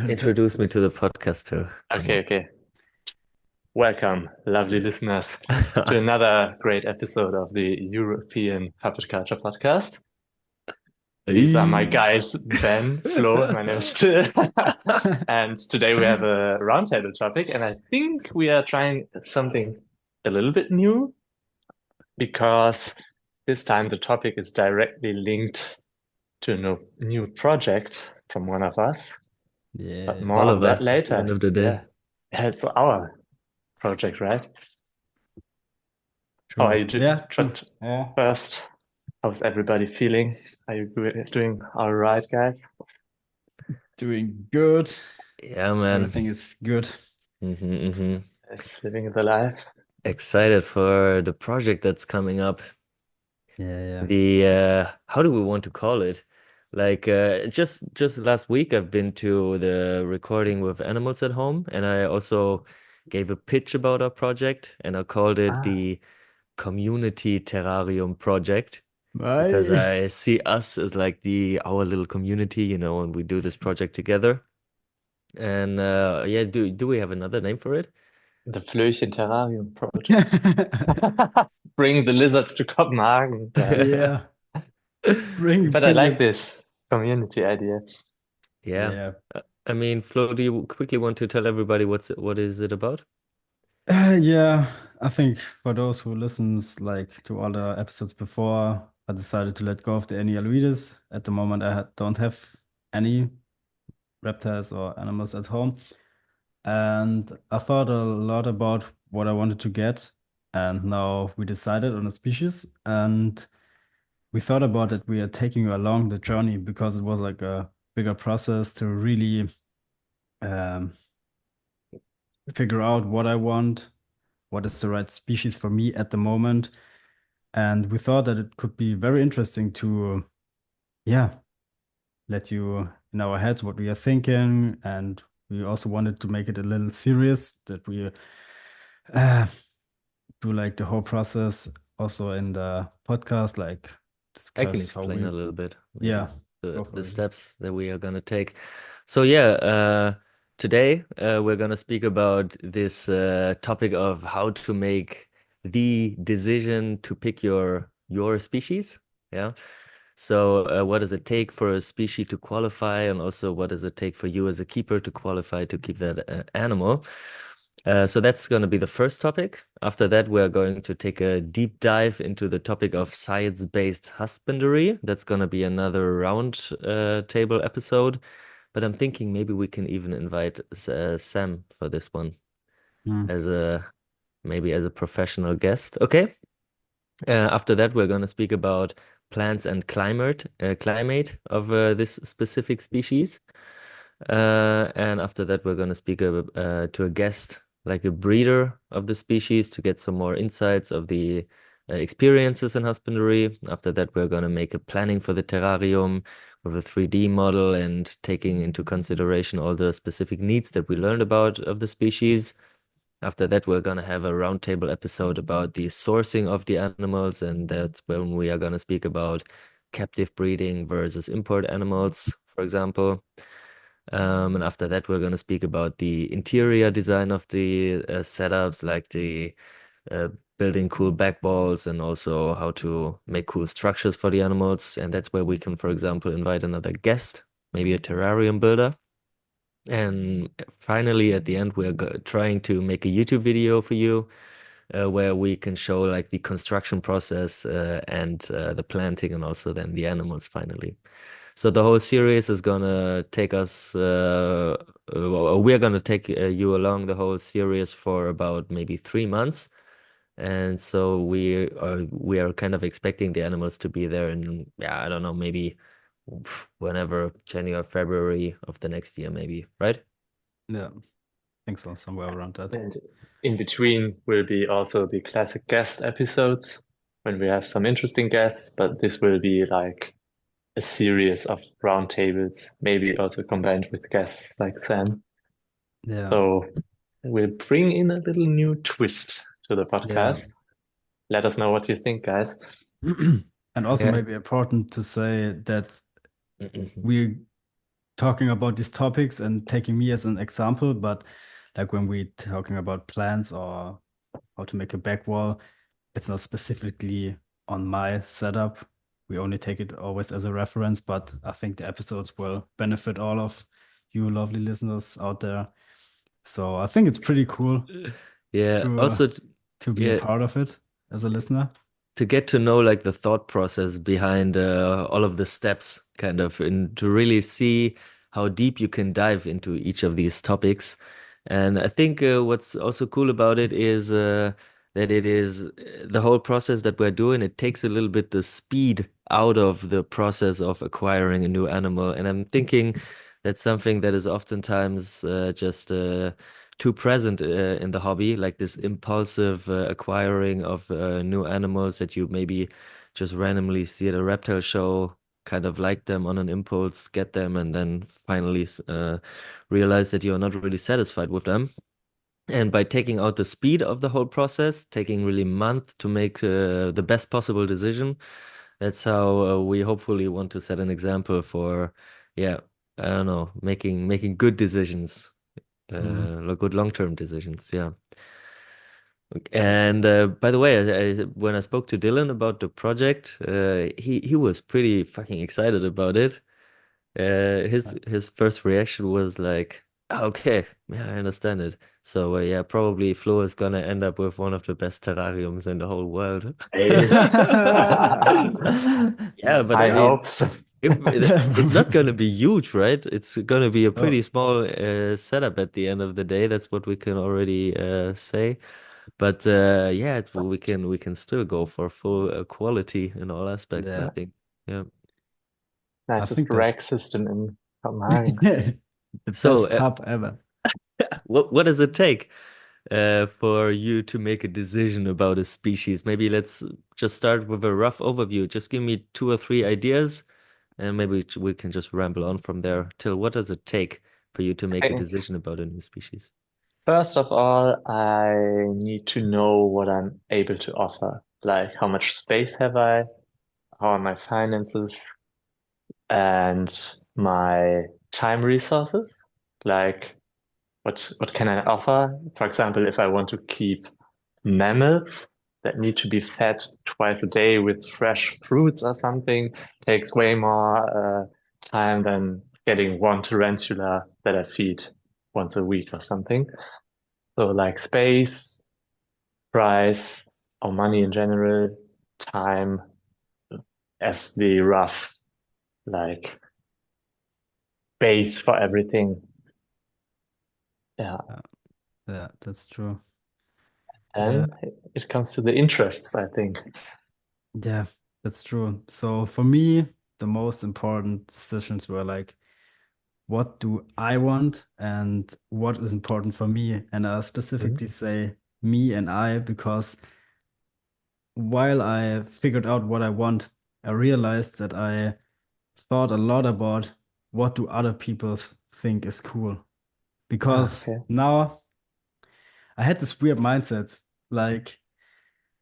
Introduce me to the podcast too. Okay, okay. Welcome, lovely listeners, to another great episode of the European Herpetoculture Podcast. These are my Hey. guys, Ben, Flo, and my name is Till. And today we have a roundtable topic, and I think we are trying something a little bit new because this time the topic is directly linked to a new project from one of us, but Yeah, more all of of that us at the later. end of the day. Yeah, it's our project, right? How are True. you doing? Yeah, true. But Yeah. first, how's everybody feeling? Are you doing all right, guys? Doing good. Yeah, man. Everything is good. Hmm. Is living the life? Excited for the project that's coming up. Yeah, yeah. The how do we want to call it? Like just last week I've been to the recording with animals at home, and I also gave a pitch about our project, and I called it Ah, the Community Terrarium Project. Because Bye. I see us as like the our little community, and we do this project together. And yeah, do we have another name for it? the Flöchen Terrarium project. Bring the lizards to Copenhagen. Yeah. Yeah. But I Bring like it. this community idea. Yeah. Yeah. I mean, Flo, do you quickly want to tell everybody what is it about? Yeah. I think for those who listens like to all the episodes before, I decided to let go of the annual readers. At the moment, don't have any reptiles or animals at home. And I thought a lot about what I wanted to get. And now we decided on a species. And we thought about it. We are taking you along the journey because it was like a bigger process to really um, figure out what I want, what is the right species for me at the moment. And we thought that it could be very interesting to, yeah, let you in our heads what we are thinking. And we also wanted to make it a little serious that we uh, do like the whole process also in the podcast, like I can discuss how explain we, a little bit, maybe yeah, the go the for it. steps that we are gonna take. So yeah, today we're gonna speak about this topic of how to make the decision to pick your species. Yeah. So what does it take for a species to qualify, and also what does it take for you as a keeper to qualify to keep that animal? So that's going to be the first topic. After that, we're going to take a deep dive into the topic of science-based husbandry. That's going to be another round table episode. But I'm thinking maybe we can even invite Sam for this one Mm. as a maybe as a professional guest. Okay. After that, we're going to speak about plants and climate of this specific species. And after that, we're going to speak to a guest, like a breeder of the species, to get some more insights of the experiences in husbandry. After that, we're going to make a planning for the terrarium with a 3D model and taking into consideration all the specific needs that we learned about of the species. After that, we're going to have a roundtable episode about the sourcing of the animals, and that's when we are going to speak about captive breeding versus import animals, for example. And after that, we're going to speak about the interior design of the setups, like the uh, building cool back walls and also how to make cool structures for the animals. And that's where we can, for example, invite another guest, maybe a terrarium builder. And finally, at the end, we're trying to make a YouTube video for you where we can show like the construction process and the planting and also then the animals finally. So the whole series is gonna take us, we're gonna take you along the whole series for about maybe 3 months. And so we are kind of expecting the animals to be there in, yeah, I don't know, maybe whenever January, February of the next year, maybe, right? Yeah, I think so, somewhere around that. And in between will be also the classic guest episodes when we have some interesting guests, but this will be like a series of roundtables, maybe also combined with guests like Sam. Yeah, So we'll bring in a little new twist to the yeah. podcast. Let us know what you think, guys. And also Yeah. maybe important to say that Mhm. we talking about these topics and taking me as an example, but like when we talking about plants or how to make a back wall, it's not specifically on my setup. We only take it always as a reference, but I think the episodes will benefit all of you lovely listeners out there. So I think it's pretty cool Yeah. to Also, to be a yeah, part of it as a listener. to get to know like the thought process behind all of the steps, kind of, and to really see how deep you can dive into each of these topics. And I think what's also cool about it is that it is the whole process that we're doing, it takes a little bit the speed out of the process of acquiring a new animal. And I'm thinking that's something that is oftentimes just too present in the hobby, like this impulsive acquiring of new animals that you maybe just randomly see at a reptile show, kind of like them on an impulse, get them, and then finally realize that you're not really satisfied with them. And by taking out the speed of the whole process, taking really months to make the best possible decision, that's how we hopefully want to set an example for, yeah, I don't know, making good decisions, good long-term decisions. Yeah. And by the way, when I spoke to Dylan about the project, he was pretty fucking excited about it. His first reaction was like, "Ah, okay, yeah, I understand it. So yeah, probably Flo is gonna end up with one of the best terrariums in the whole world." Hey. Yeah, but I I mean, hope so. it's not gonna be huge, right? It's gonna be a pretty Oh, small setup at the end of the day. That's what we can already say. But yeah, we can still go for full quality in all aspects, I yeah. think. Yeah. I Nicest think that rack system in Copenhagen. the So, best tub ever. what does it take for you to make a decision about a species? Maybe let's just start with a rough overview. Just give me two or three ideas, and maybe we can just ramble on from there. Till what does it take for you to I make a think decision about a new species? first of all, I need to know what I'm able to offer. Like how much space have I? How are my finances and my time resources? Like what can I offer? For example, if I want to keep mammals that need to be fed twice a day with fresh fruits or something, takes way more time than getting one tarantula that I feed once a week or something. So like space, price, or money in general, time as the rough like base for everything. Yeah. Yeah, yeah, that's true. Yeah, Then it comes to the interests, I think. yeah, that's true. So for me, the most important decisions were like, what do I want and what is important for me? And I Mhm. specifically say me and I because while I figured out what I want, I realized that I thought a lot about what do other people think is cool. Ah, Because okay. now I had this weird mindset, like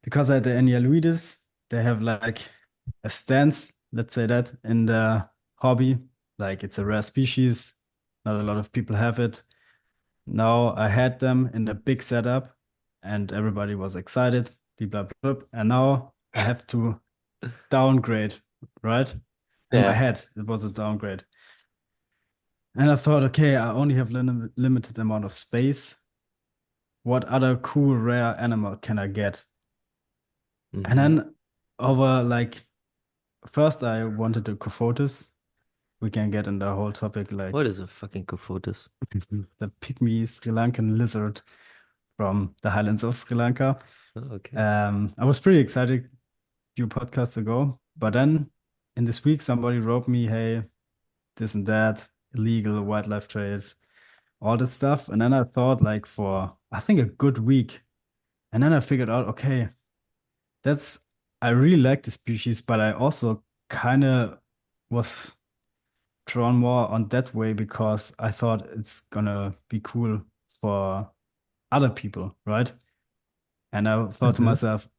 because I had the Enyalioides, they have like a stance, let's say that, in the hobby. Like it's a rare species, not a lot of people have it. Now I had them in a big setup and everybody was excited, blah, blah, blah. And now I have to downgrade, right? In my Yeah. head, it was a downgrade. And I thought, okay, I only have limited amount of space. What other cool rare animal can I get? And Hmm. then over like first I wanted a Cofotis. We can get in the whole topic What like is a fucking Cofotis? the pygmy Sri Lankan lizard from the highlands of Sri Lanka. Oh, okay. I was pretty excited a few podcasts ago, but then in this week somebody wrote me, hey, this and that, illegal wildlife trade, all this stuff. And then I thought like for I think a good week. And then I figured out, okay, that's I really like the species, but I also kind of was drawn more on that way because I thought it's gonna be cool for other people, right? And I thought to Hmm. myself,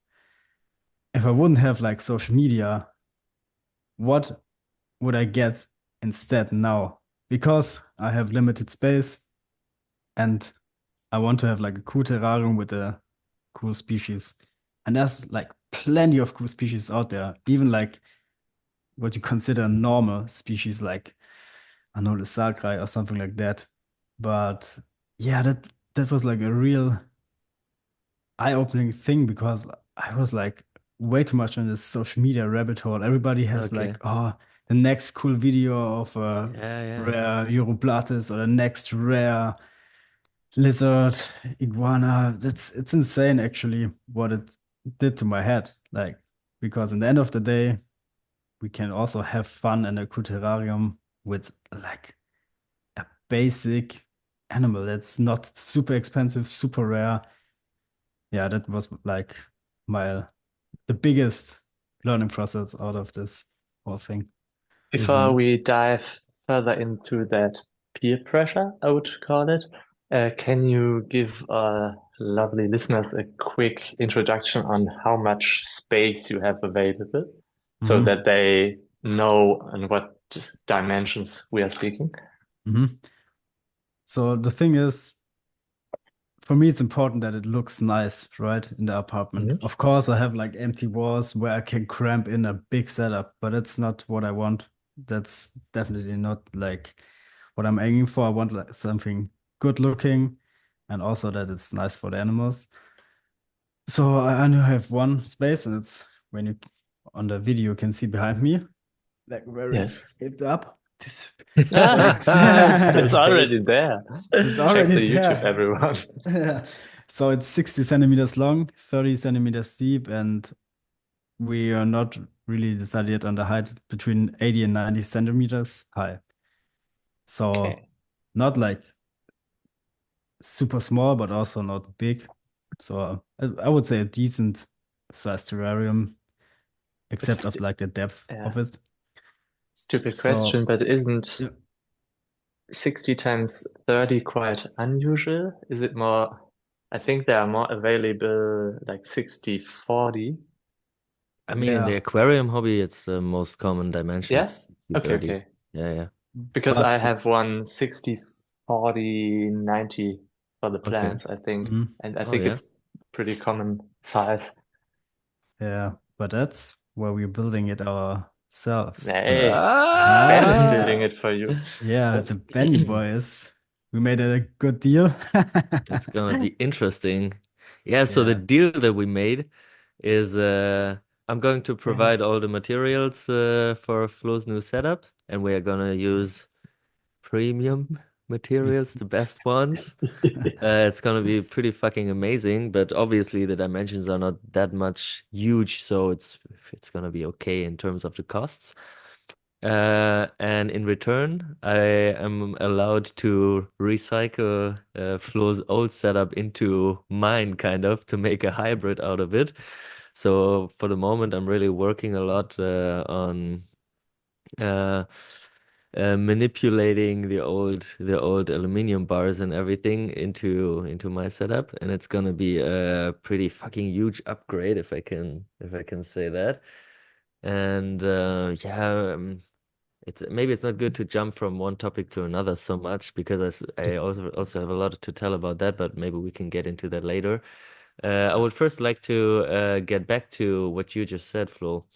if I wouldn't have like social media, what would I get instead now? because I have limited space and I want to have like a cool terrarium with a cool species. And there's like plenty of cool species out there, even like what you consider normal species, like I know the Sagrai or something like that. But yeah, that was like a real eye-opening thing because I was like way too much on this social media rabbit hole. Everybody has Okay. like, oh, the next cool video of a Yeah. rare Europlatus or the next rare lizard, iguana. It's insane actually what it did to my head. Like, because in the end of the day, we can also have fun in a cool terrarium with like a basic animal that's not super expensive, super rare. Yeah, that was like my the biggest learning process out of this whole thing. Before we dive further into that peer pressure, I would call it, can you give our lovely listeners a quick introduction on how much space you have available so Mhm. that they know on what dimensions we are speaking? Mhm. So the thing is, for me, it's important that it looks nice, right, in the apartment. Mhm. Of course, I have like empty walls where I can cramp in a big setup, but that's not what I want. That's definitely not like what I'm aiming for. I want like something good looking and also that it's nice for the animals. So I only have one space, and it's when you on the video you can see behind me, like where Yes. it's taped up. So it's It's already there. it's Check already the YouTube, there. everyone. So it's 60 centimeters long, 30 centimeters deep, and we are not really decided yet on the height between 80 and 90 centimeters high. So Okay. not like super small, but also not big. So I would say a decent sized terrarium, except But of like the depth yeah, of it. stupid So question, but isn't yeah, 60 times 30 quite unusual? Is it more? I think there are more available like 60, 40. I mean, in the yeah, aquarium hobby, it's the most common Yeah? dimensions, Okay, 30. okay. Yeah. Because I but have one 60, 40, 90 for the Okay. plants, I think. mhm, And I Oh, think yeah. it's pretty common size. yeah, but that's where we're building it ourselves. Hey, Ben is building Ah, it for you. yeah, the Benny boys. We made a good deal. That's gonna be interesting. Yeah, so the Yeah. deal that we made is I'm going to Yeah. provide all the materials for Flo's new setup, and we are gonna use premium materials, the best ones. It's gonna be pretty fucking amazing, but obviously the dimensions are not that much huge, so it's gonna be okay in terms of the costs. And in return, I am allowed to recycle Flo's old setup into mine, kind of, to make a hybrid out of it. So for the moment, I'm really working a lot on uh, manipulating the old aluminum bars and everything into my setup, and it's gonna be a pretty fucking huge upgrade if I can say that. And yeah. It's not good to jump from one topic to another so much because I also have a lot to tell about that, but maybe we can get into that later. I would first like to get back to what you just said, Flo,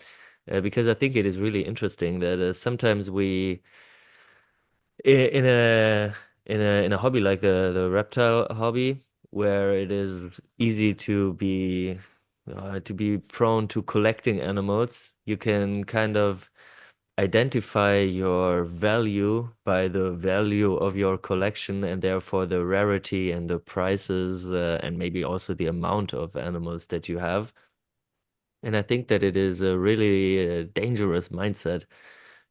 because I think it is really interesting that sometimes in a hobby like the reptile hobby, where it is easy to be prone to collecting animals, you can kind of identify your value by the value of your collection and therefore the rarity and the prices and maybe also the amount of animals that you have. And I think that it is a really dangerous mindset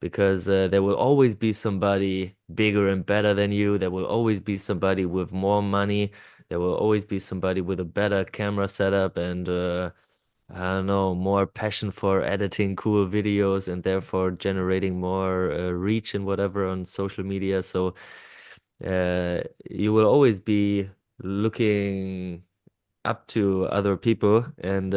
because there will always be somebody bigger and better than you. There will always be somebody with more money. There will always be somebody with a better camera setup and I don't know, more passion for editing cool videos and therefore generating more reach and whatever on social media. So you will always be looking up to other people. And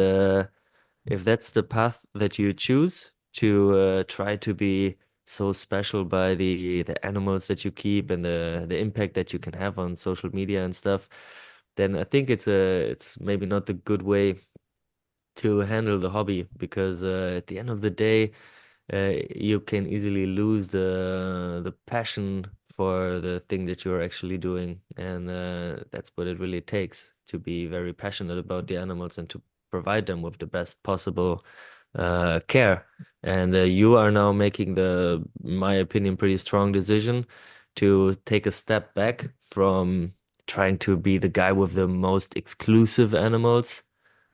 if that's the path that you choose to try to be so special by the animals that you keep and the impact that you can have on social media and stuff, then I think it's maybe not the good way to handle the hobby, because at the end of the day, you can easily lose the passion for the thing that you're actually doing, and that's what it really takes to be very passionate about the animals and to provide them with the best possible care. And you are now making in my opinion, pretty strong decision to take a step back from trying to be the guy with the most exclusive animals,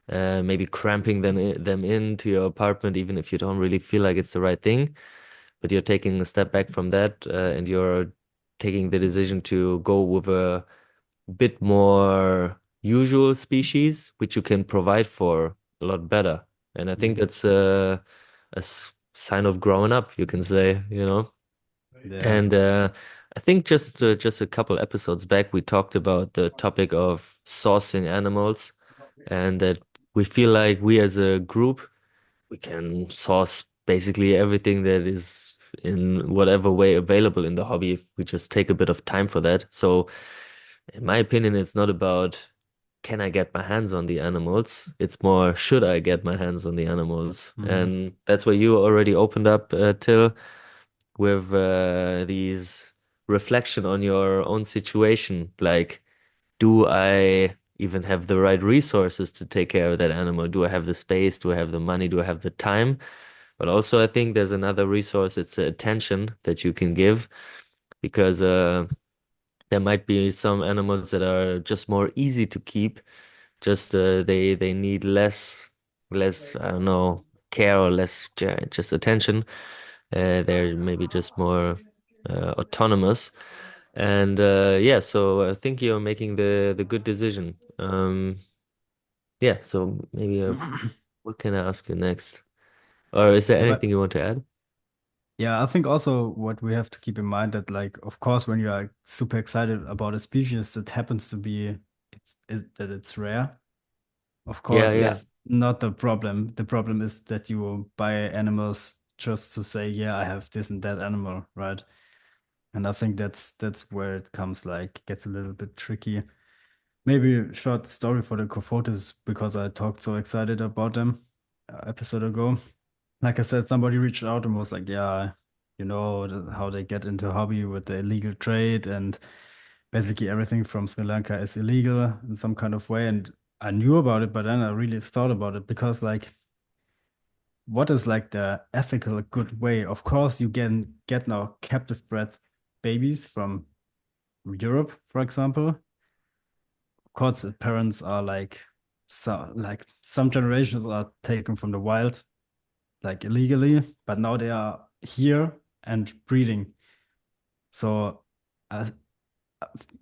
maybe cramping them into your apartment, even if you don't really feel like it's the right thing. But you're taking a step back from that, and you're taking the decision to go with a bit more usual species, which you can provide for a lot better. And I think that's a sign of growing up, you can say, you know. Yeah. And I think just a couple episodes back, we talked about the topic of sourcing animals, and that we feel like we as a group, we can source basically everything that is in whatever way available in the hobby if we just take a bit of time for that. So in my opinion, it's not about can I get my hands on the animals? It's more, should I get my hands on the animals? And that's where you already opened up, Till, with these reflection on your own situation. Like, do I even have the right resources to take care of that animal? Do I have the space? Do I have the money? Do I have the time? But also, I think there's another resource. It's the attention that you can give, because there might be some animals that are just more easy to keep. Just they need less I don't know, care, or less just attention. They're maybe just more autonomous. And yeah, so I think you're making the good decision. Yeah, so maybe what can I ask you next? Or is there Yeah, but anything you want to add? yeah, I think also what we have to keep in mind that like of course when you are super excited about a species that happens to be that it's rare, of Yeah, course yeah. it's not the problem. The problem is that you buy animals just to say, yeah, I have this and that animal, right? And I think that's where it comes like gets a little bit tricky. Maybe a short story for the Cofotes because I talked so excited about them episode ago. Like I said, somebody reached out and was like, "Yeah, how they get into hobby with the illegal trade and basically everything from Sri Lanka is illegal in some kind of way." And I knew about it, but then I really thought about it because like, what is like the ethical good way? Of course, you can get now captive bred babies from Europe, for example. Of course, the parents are like some generations are taken from the wild, like illegally, but now they are here and breeding. So I,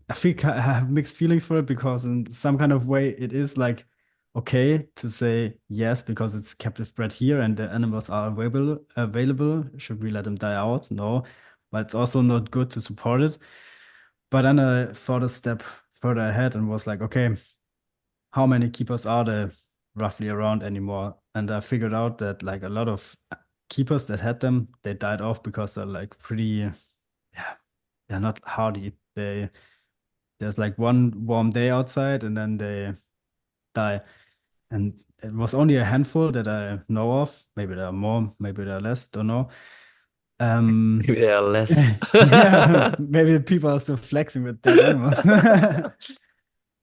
I think I have mixed feelings for it because in some kind of way it is like okay to say yes because it's captive bred here and the animals are available. Should we let them die out? No, but it's also not good to support it. But then I thought a step further ahead and was like, okay, how many keepers are there roughly around anymore? And I figured out that like a lot of keepers that had them, they died off because they're like pretty, yeah, they're not hardy. There's like one warm day outside and then they die. And it was only a handful that I know of. Maybe there are more, maybe there are less, don't know. Um, Maybe they are less. yeah, maybe people are still flexing with dead animals.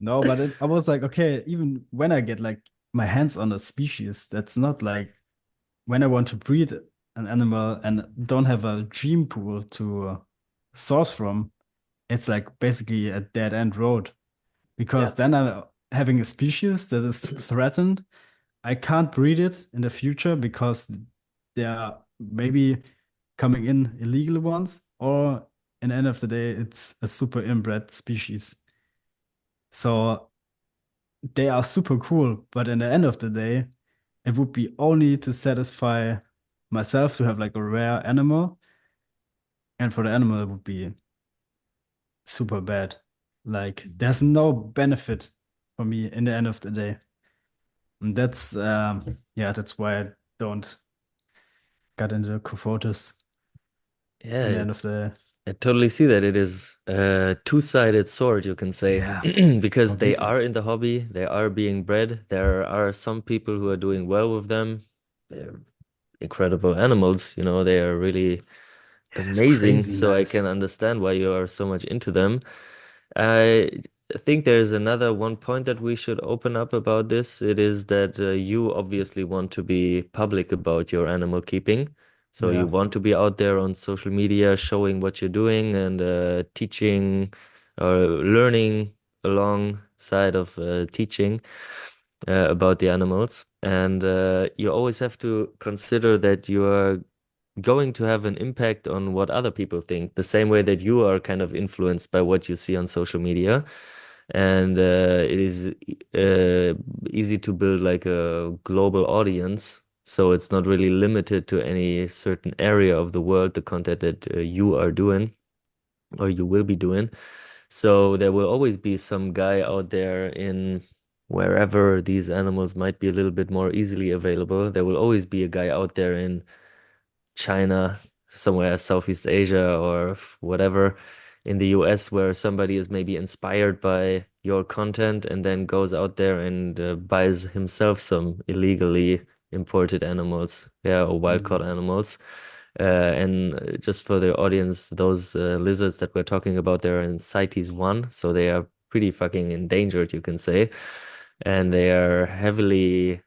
No, but I was like, okay, even when I get like my hands on a species, that's not like when I want to breed an animal and don't have a gene pool to source from, it's like basically a dead end road Yeah. because then I'm having a species that is threatened. I can't breed it in the future because there are maybe coming in illegal ones, or in the end of the day, it's a super inbred species. So they are super cool, but in the end of the day, it would be only to satisfy myself to have like a rare animal, and for the animal, it would be super bad. Like, there's no benefit for me in the end of the day. And yeah, that's why I don't get into Cofotis. in the Yeah, end of the day. I totally see that it is a two-sided sword, you can say, Yeah, because they completely. are in the hobby, they are being bred. There are some people who are doing well with them. They're incredible animals, they are really It's amazing. crazy So I nice. can understand why you are so much into them. I think there's another one point that we should open up about this. It is that you obviously want to be public about your animal keeping. So you Yeah, want to be out there on social media showing what you're doing and teaching or learning alongside of teaching about the animals. And you always have to consider that you are going to have an impact on what other people think, the same way that you are kind of influenced by what you see on social media. And it is easy to build like a global audience. So it's not really limited to any certain area of the world, the content that you are doing or you will be doing. So there will always be some guy out there in wherever these animals might be a little bit more easily available. There will always be a guy out there in China, somewhere Southeast Asia or whatever in the US where somebody is maybe inspired by your content and then goes out there and buys himself some illegally imported animals, yeah, or wild caught mm, animals. And just for the audience, those lizards that we're talking about, they're in CITES 1, so they are pretty fucking endangered, you can say. And there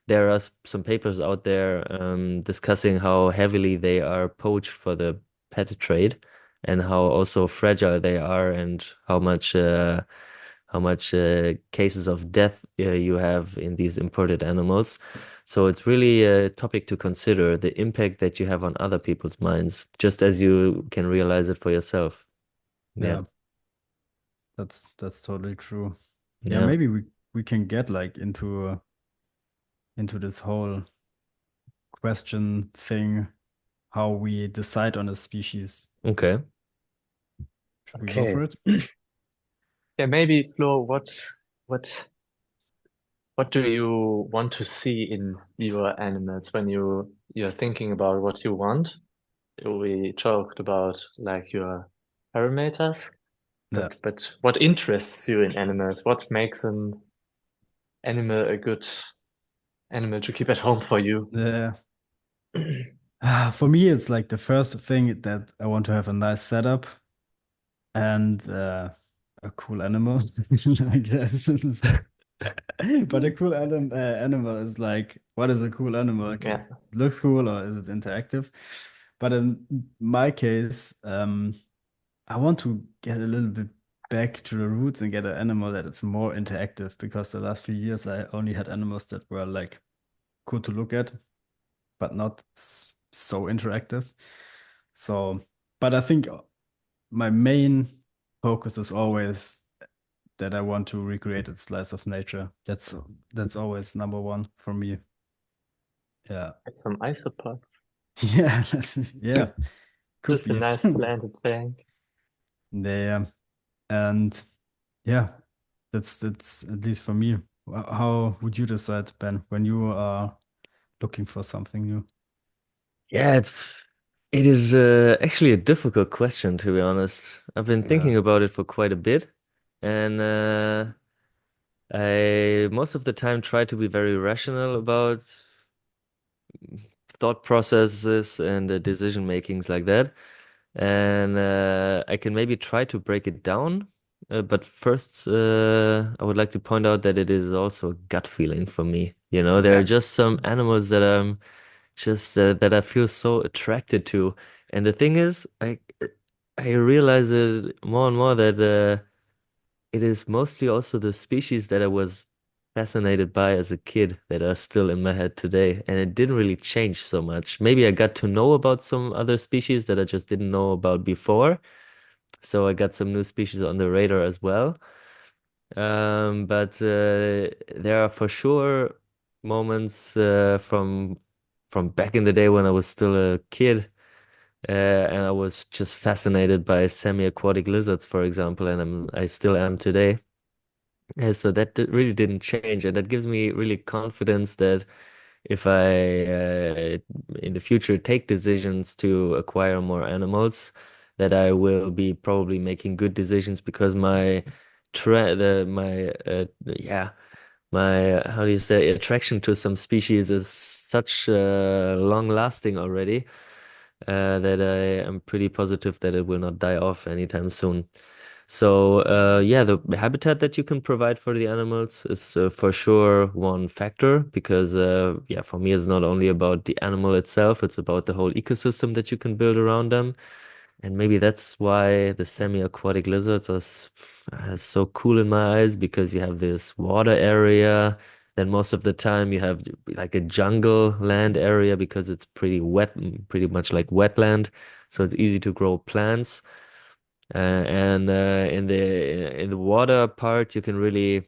are some papers out there discussing how heavily they are poached for the pet trade and how also fragile they are and how much cases of death you have in these imported animals. So it's really a topic to consider, the impact that you have on other people's minds, just as you can realize it for yourself. Yeah. yeah, that's totally true. Yeah, Yeah. maybe we can get like into this whole question thing, how we decide on a species. Okay. Should we go Okay. for it? Yeah, maybe Flo, what what do you want to see in your animals when you're thinking about what you want? We talked about like your parameters, Yeah, but what interests you in animals? What makes an animal a good animal to keep at home for you? yeah. For me, it's like the first thing that I want to have a nice setup and a cool animal. Like this is, but a cool animal is like, what is a cool animal? Okay, Yeah, it looks cool or is it interactive? But in my case, I want to get a little bit back to the roots and get an animal that is more interactive because the last few years I only had animals that were like cool to look at, but not so interactive. So, but I think my main focus is always that I want to recreate its slice of nature. That's always number one for me. Yeah. get some isopods. Yeah, yeah, could Just a be. nice planted tank. Yeah. And yeah, that's at least for me. How would you decide, Ben, when you are looking for something new? Yeah, it is actually a difficult question, to be honest. I've been Yeah. thinking about it for quite a bit, and I most of the time try to be very rational about thought processes and decision makings like that. And I can maybe try to break it down. But first, I would like to point out that it is also a gut feeling for me. There are Yeah, just some animals that just that I feel so attracted to. And the thing is, I realize it more and more that it is mostly also the species that I was fascinated by as a kid that are still in my head today. And it didn't really change so much. Maybe I got to know about some other species that I just didn't know about before. So I got some new species on the radar as well. But there are for sure moments from back in the day when I was still a kid, and I was just fascinated by semi-aquatic lizards, for example, and I still am today. So that really didn't change, and that gives me really confidence that if I in the future take decisions to acquire more animals, that I will be probably making good decisions because my tra the my yeah my how do you say attraction to some species is such long lasting already that I am pretty positive that it will not die off anytime soon. So, yeah, the habitat that you can provide for the animals is for sure one factor because, yeah, for me, it's not only about the animal itself, it's about the whole ecosystem that you can build around them. And maybe that's why the semi-aquatic lizards are so cool in my eyes because you have this water area. Then most of the time you have like a jungle land area because it's pretty wet, pretty much like wetland. So it's easy to grow plants. And in the water part, you can really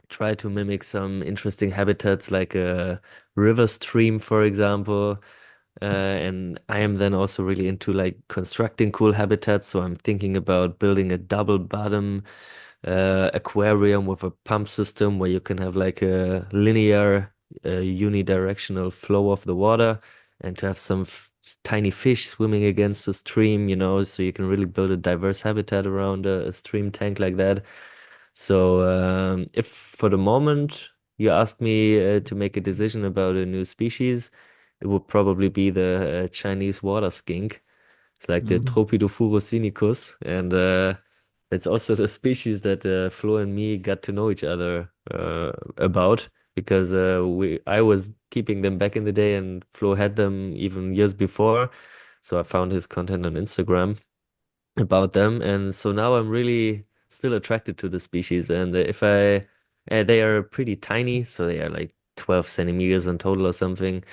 try to mimic some interesting habitats like a river stream, for example. And I am then also really into like constructing cool habitats. So I'm thinking about building a double bottom aquarium with a pump system where you can have like a linear, unidirectional flow of the water and to have some f tiny fish swimming against the stream, so you can really build a diverse habitat around a stream tank like that. So, if for the moment you asked me to make a decision about a new species, it would probably be the Chinese water skink. It's like the Mhm. Tropidophorus sinicus, and it's also the species that Flo and me got to know each other about because I was keeping them back in the day, and Flo had them even years before. So I found his content on Instagram about them, and so now I'm really still attracted to the species. And they are pretty tiny, so they are like 12 centimeters in total or something.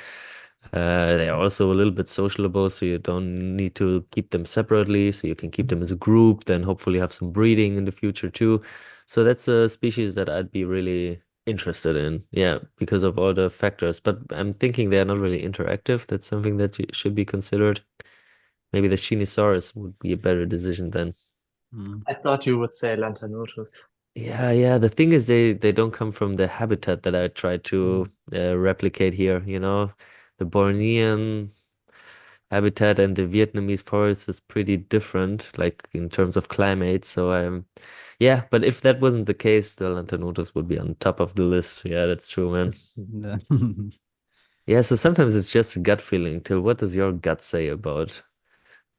They are also a little bit sociable, so you don't need to keep them separately. So you can keep them as a group, then hopefully have some breeding in the future too. So that's a species that I'd be really interested in, yeah, because of all the factors. But I'm thinking they are not really interactive. That's something that should be considered. Maybe the Shinisaurus would be a better decision then. Mhm. I thought you would say Lantanotus. Yeah, yeah. The thing is, they don't come from the habitat that I try to Mm. replicate here. The Bornean habitat and the Vietnamese forest is pretty different, like in terms of climate. So yeah. But if that wasn't the case, the Lantanotus would be on top of the list. Yeah, that's true, man. Yeah. Yeah. So sometimes it's just a gut feeling. Till what does your gut say about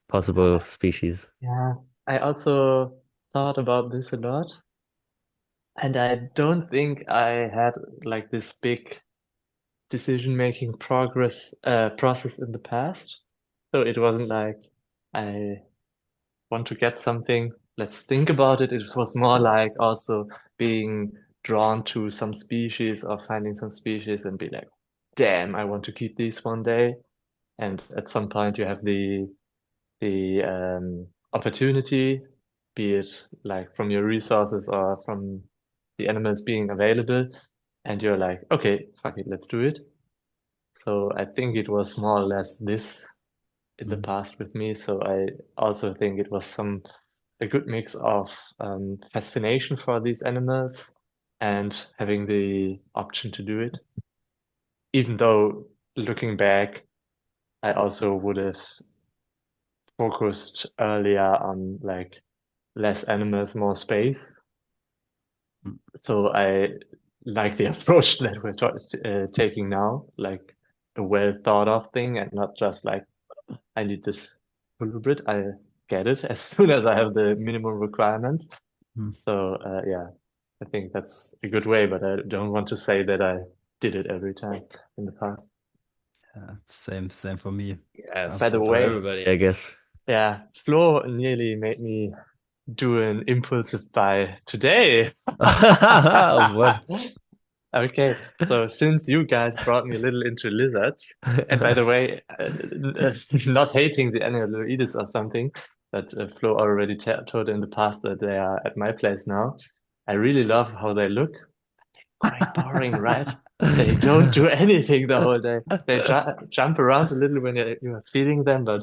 possible species? Yeah, I also thought about this a lot, and I don't think I had like this big decision-making process in the past. So it wasn't like I want to get something, let's think about it. It was more like also being drawn to some species or finding some species and be like, damn, I want to keep these one day. And at some point you have the opportunity, be it like from your resources or from the animals being available, and you're like, okay, fuck it, let's do it. So I think it was more or less this in the Mhm. past with me. So I also think it was a good mix of fascination for these animals and having the option to do it. Even though looking back, I also would have focused earlier on like less animals, more space. So I like the approach that we're taking now, like a well thought of thing and not just like, I need this hybrid. I get it as soon as I have the minimum requirements. Mhm. So yeah, I think that's a good way, but I don't want to say that I did it every time in the past. Yeah, same for me. Yeah, By the Also, for way, everybody, I guess. yeah, Flo nearly made me do an impulsive buy today. Of what? Okay, so since you guys brought me a little into lizards, and by the way, not hating the Annelioides or something, but Flo already told in the past that they are at my place now. I really love how they look. Quite boring, right? They don't do anything the whole day. They jump around a little when you are feeding them, but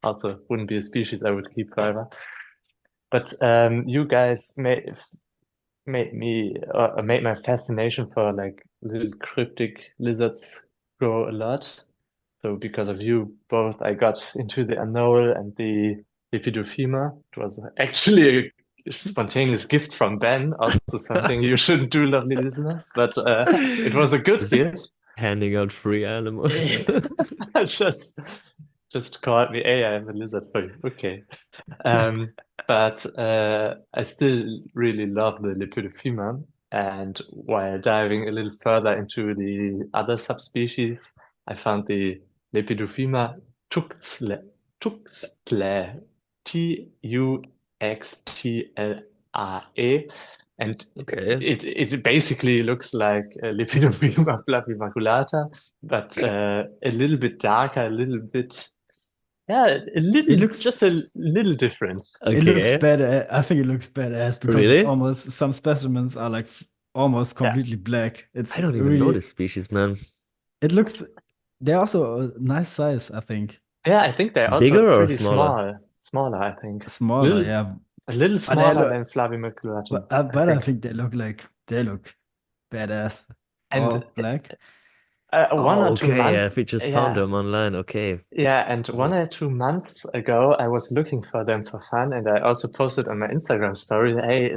also wouldn't be a species I would keep forever. But you guys made me made my fascination for like little cryptic lizards grow a lot. So because of you both, I got into the anole and the Lepidophyma. It was actually a spontaneous gift from Ben, also something you shouldn't do, lovely listeners, but it was a good Just gift. handing out free animals. Just called me, hey, I have a lizard for you. Okay. But I still really love the Lepidophyma. And while diving a little further into the other subspecies, I found the Lepidophyma tuxtlae, Tuxtlae, and Okay. it basically looks like Lepidophyma flavimaculata, but a little bit darker, a little bit, yeah, It looks just a little different. it looks Okay. badass. I think it looks badass because it's Really? almost some specimens are like almost Yeah. completely black. It's I don't even know really this species, man. it looks they're also a nice size, I think. Yeah, I think they're also Bigger or pretty smaller? smaller, I think. Smaller, yeah. A little But they smaller look than Flavimaculatum, but I I think. think they look badass. And All black. 1 or 2 Okay, yeah, months, we just found yeah, them online. Okay. yeah, and 1 or 2 months ago, I was looking for them for fun, and I also posted on my Instagram story, hey,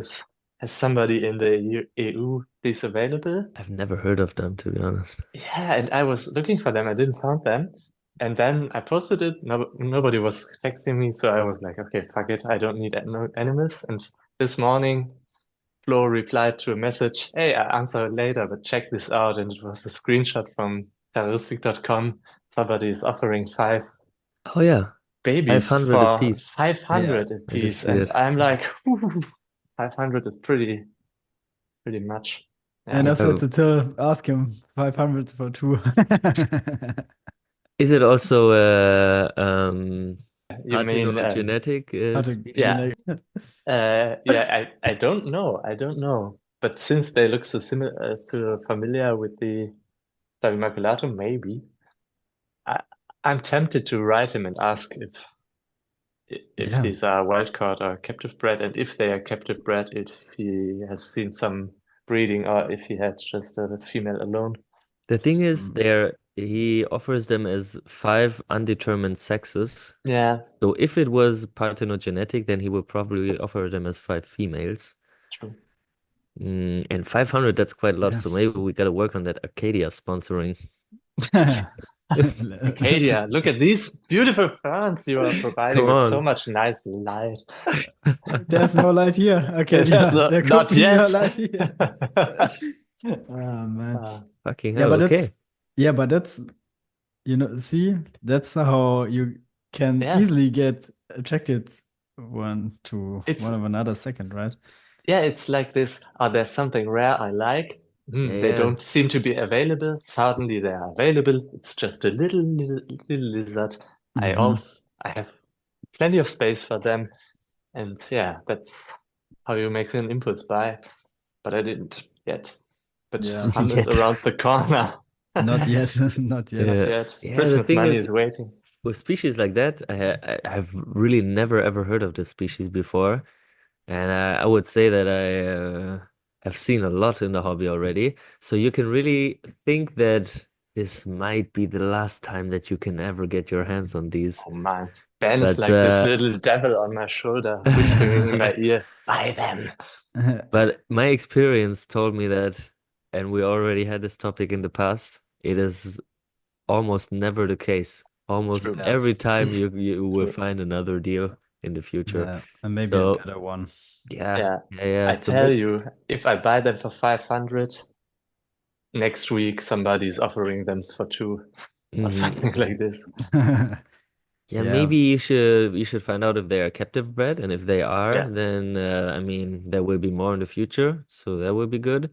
has somebody in the EU these available? I've never heard of them, to be honest. Yeah, and I was looking for them. I didn't find them. And then I posted it. Nobody was texting me. So I was like, okay, fuck it. I don't need animals. And this morning, Flo replied to a message. Hey, I answer later, but check this out. And it was a screenshot from terroristic.com. Somebody is offering 5 Oh yeah, babies 500 a for piece. 500 a I just piece. see And it. I'm like, 500 is pretty much. And Yeah. I said to Till, ask him 500 for 2. Is it also You mean, parthenogenetic How to species? yeah, I don't know. I don't know. But since they look so similar, so familiar with the Flavimaculatum, maybe. I, I'm tempted to write him and ask if Yeah. these are wild caught or captive bred, and if they are captive bred, if he has seen some breeding or if he had just a female alone. The thing is, he offers them as 5 undetermined sexes. Yeah, So if it was parthenogenetic, then he would probably offer them as 5 females. true. And 500, that's quite a lot. Yeah. So maybe we gotta work on that Arcadia sponsoring. Arcadia, look at these beautiful ferns you are providing Come with so on. much nice light. There's no light here. Okay, There's there could not be no yet. light here. Oh man. Fucking Yeah, hell, but okay. that's see, that's how you can Yeah. easily get attracted one to It's one of another second, right? Yeah, it's like this. Oh, there's something rare I like. They Yeah. don't seem to be available. Suddenly they are available. It's just a little lizard. Mhm. I have plenty of space for them. And yeah, that's how you make an impulse buy. But I didn't yet. But Yeah. Han is Yet. around the corner. Not yet. Not yet. Not Yeah. yet. Yeah, the Christmas thing money is, is waiting. with species like that, I've really never ever heard of this species before. And I would say that I have seen a lot in the hobby already. So you can really think that this might be the last time that you can ever get your hands on these. Oh man. Ben is But like this little devil on my shoulder, whispering in my ear, buy them. but my experience told me that, and we already had this topic in the past, it is almost never the case. Almost True. Yeah. every time you will True. find another deal in the future. Yeah, and maybe a So better one. yeah. I So tell you, if I buy them for 500, next week somebody's offering them for 2 or Mhm. something like this. Yeah, Yeah. maybe you should find out if they are captive bred, and if they are, Yeah. then I mean there will be more in the future, so that will be good.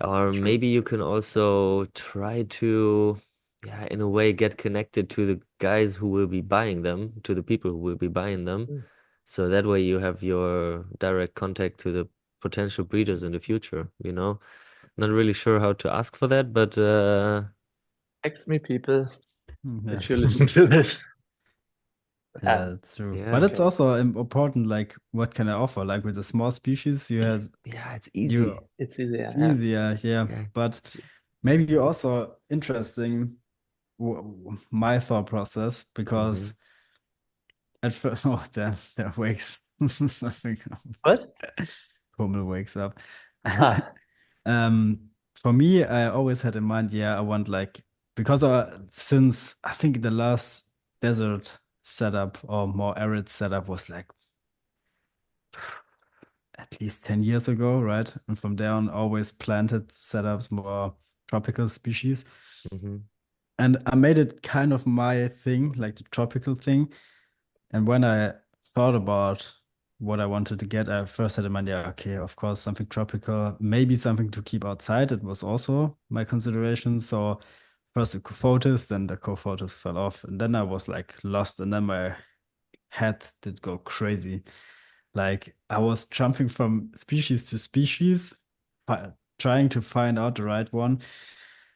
Or True. maybe you can also try to, yeah, in a way get connected to the guys who will be buying them, to the people who will be buying them. Mm. So that way you have your direct contact to the potential breeders in the future, Not really sure how to ask for that, but Text me, people, Yeah. if you listen to this. Yeah, that's true. Yeah. But it's Okay. also important, like, what can I offer? Like with a small species, yeah, it's easy. you It's easier. it's Yeah. easier, yeah. Yeah. But maybe also interesting my thought process, because at first, oh, there wakes something up. What? Hummel wakes up. Ah, For me, I always had in mind, yeah, I want like, because since I think the last desert setup or more arid setup was like at least 10 years ago, right? And from there on, always planted setups, more tropical species. And I made it kind of my thing, like the tropical thing. And when I thought about what I wanted to get, I first had in mind, yeah, okay, of course, something tropical, maybe something to keep outside. It was also my consideration. So first the Cofotis, then the Cofotis fell off. And then I was like lost. And then my head did go crazy. Like I was jumping from species to species, trying to find out the right one.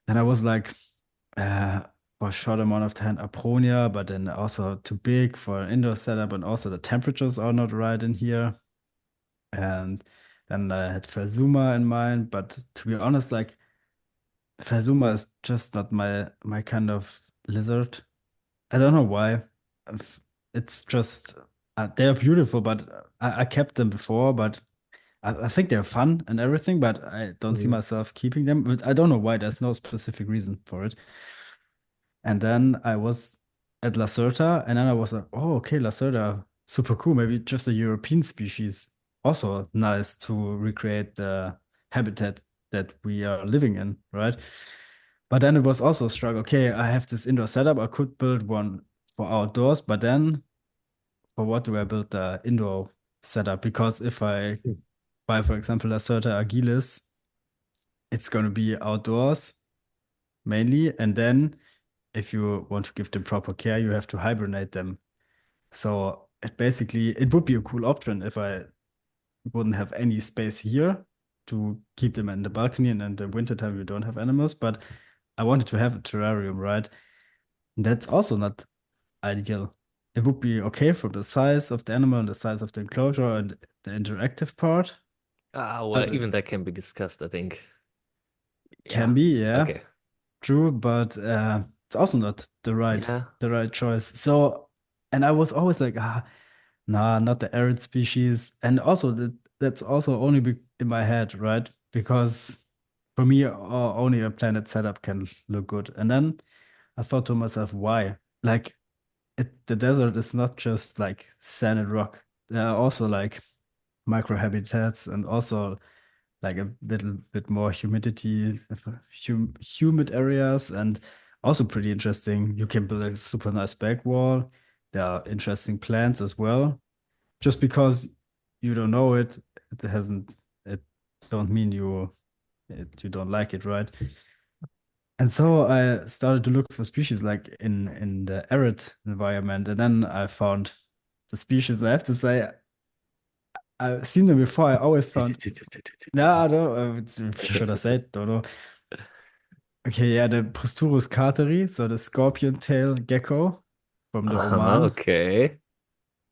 And I was like, for a short amount of time, Apronia, but then also too big for an indoor setup, and also the temperatures are not right in here. And then I had Phasuma in mind, but to be honest, like Phasuma is just not my kind of lizard. I don't know why. It's just they're beautiful, but I kept them before, but I think they're fun and everything, but I don't see myself keeping them. But I don't know why. There's no specific reason for it. And then I was at Lacerta, and then I was like, oh, okay, Lacerta, super cool. Maybe just a European species. Also nice to recreate the habitat that we are living in, right? But then it was also a struggle. Okay, I have this indoor setup. I could build one for outdoors, but then for what do I build the indoor setup? Because if I buy, for example, Lacerta agilis, it's going to be outdoors mainly. And then if you want to give them proper care, you have to hibernate them. So it would be a cool option if I wouldn't have any space here to keep them in the balcony, and in the wintertime you don't have animals. But I wanted to have a terrarium, right? That's also not ideal. It would be okay for the size of the animal and the size of the enclosure and the interactive part. Well, even that can be discussed, I think. Can Yeah. be, yeah. Okay. True, but it's also not Yeah. the right choice. So, and I was always like, nah, not the arid species. And also that's also only in my head, right? Because for me, only a planet setup can look good. And then I thought to myself, why? Like the desert is not just like sand and rock. There are also like microhabitats, and also like a little bit more humidity, humid areas, and also pretty interesting. You can build a super nice back wall. There are interesting plants as well. Just because you don't know it, it don't mean you don't like it, right? And so I started to look for species like in the arid environment, and then I found the species. I have to say, I've seen them before. I always found, yeah, I don't, should I say it? Don't know. Okay, yeah, the Prosturus carteri, so the scorpion tail gecko from the Oman. Okay.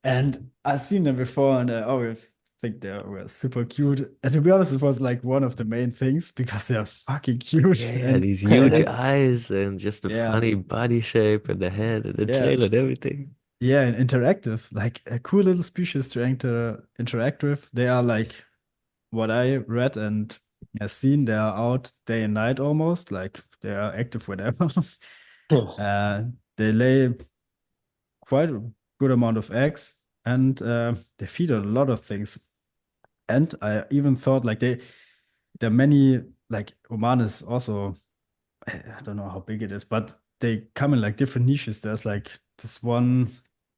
And I've seen them before, and I always think they were super cute. And to be honest, it was like one of the main things because they are fucking cute. Yeah, And these huge and eyes and just a yeah, funny body shape and the head and the yeah, tail and everything. yeah, and interactive, like a cool little species to interact with. They are like what I read and have seen, they are out day and night almost, like they are active whenever. They lay quite a good amount of eggs, and they feed on a lot of things. And I even thought like there are many, like Oman is also, I don't know how big it is, but they come in like different niches. There's like this one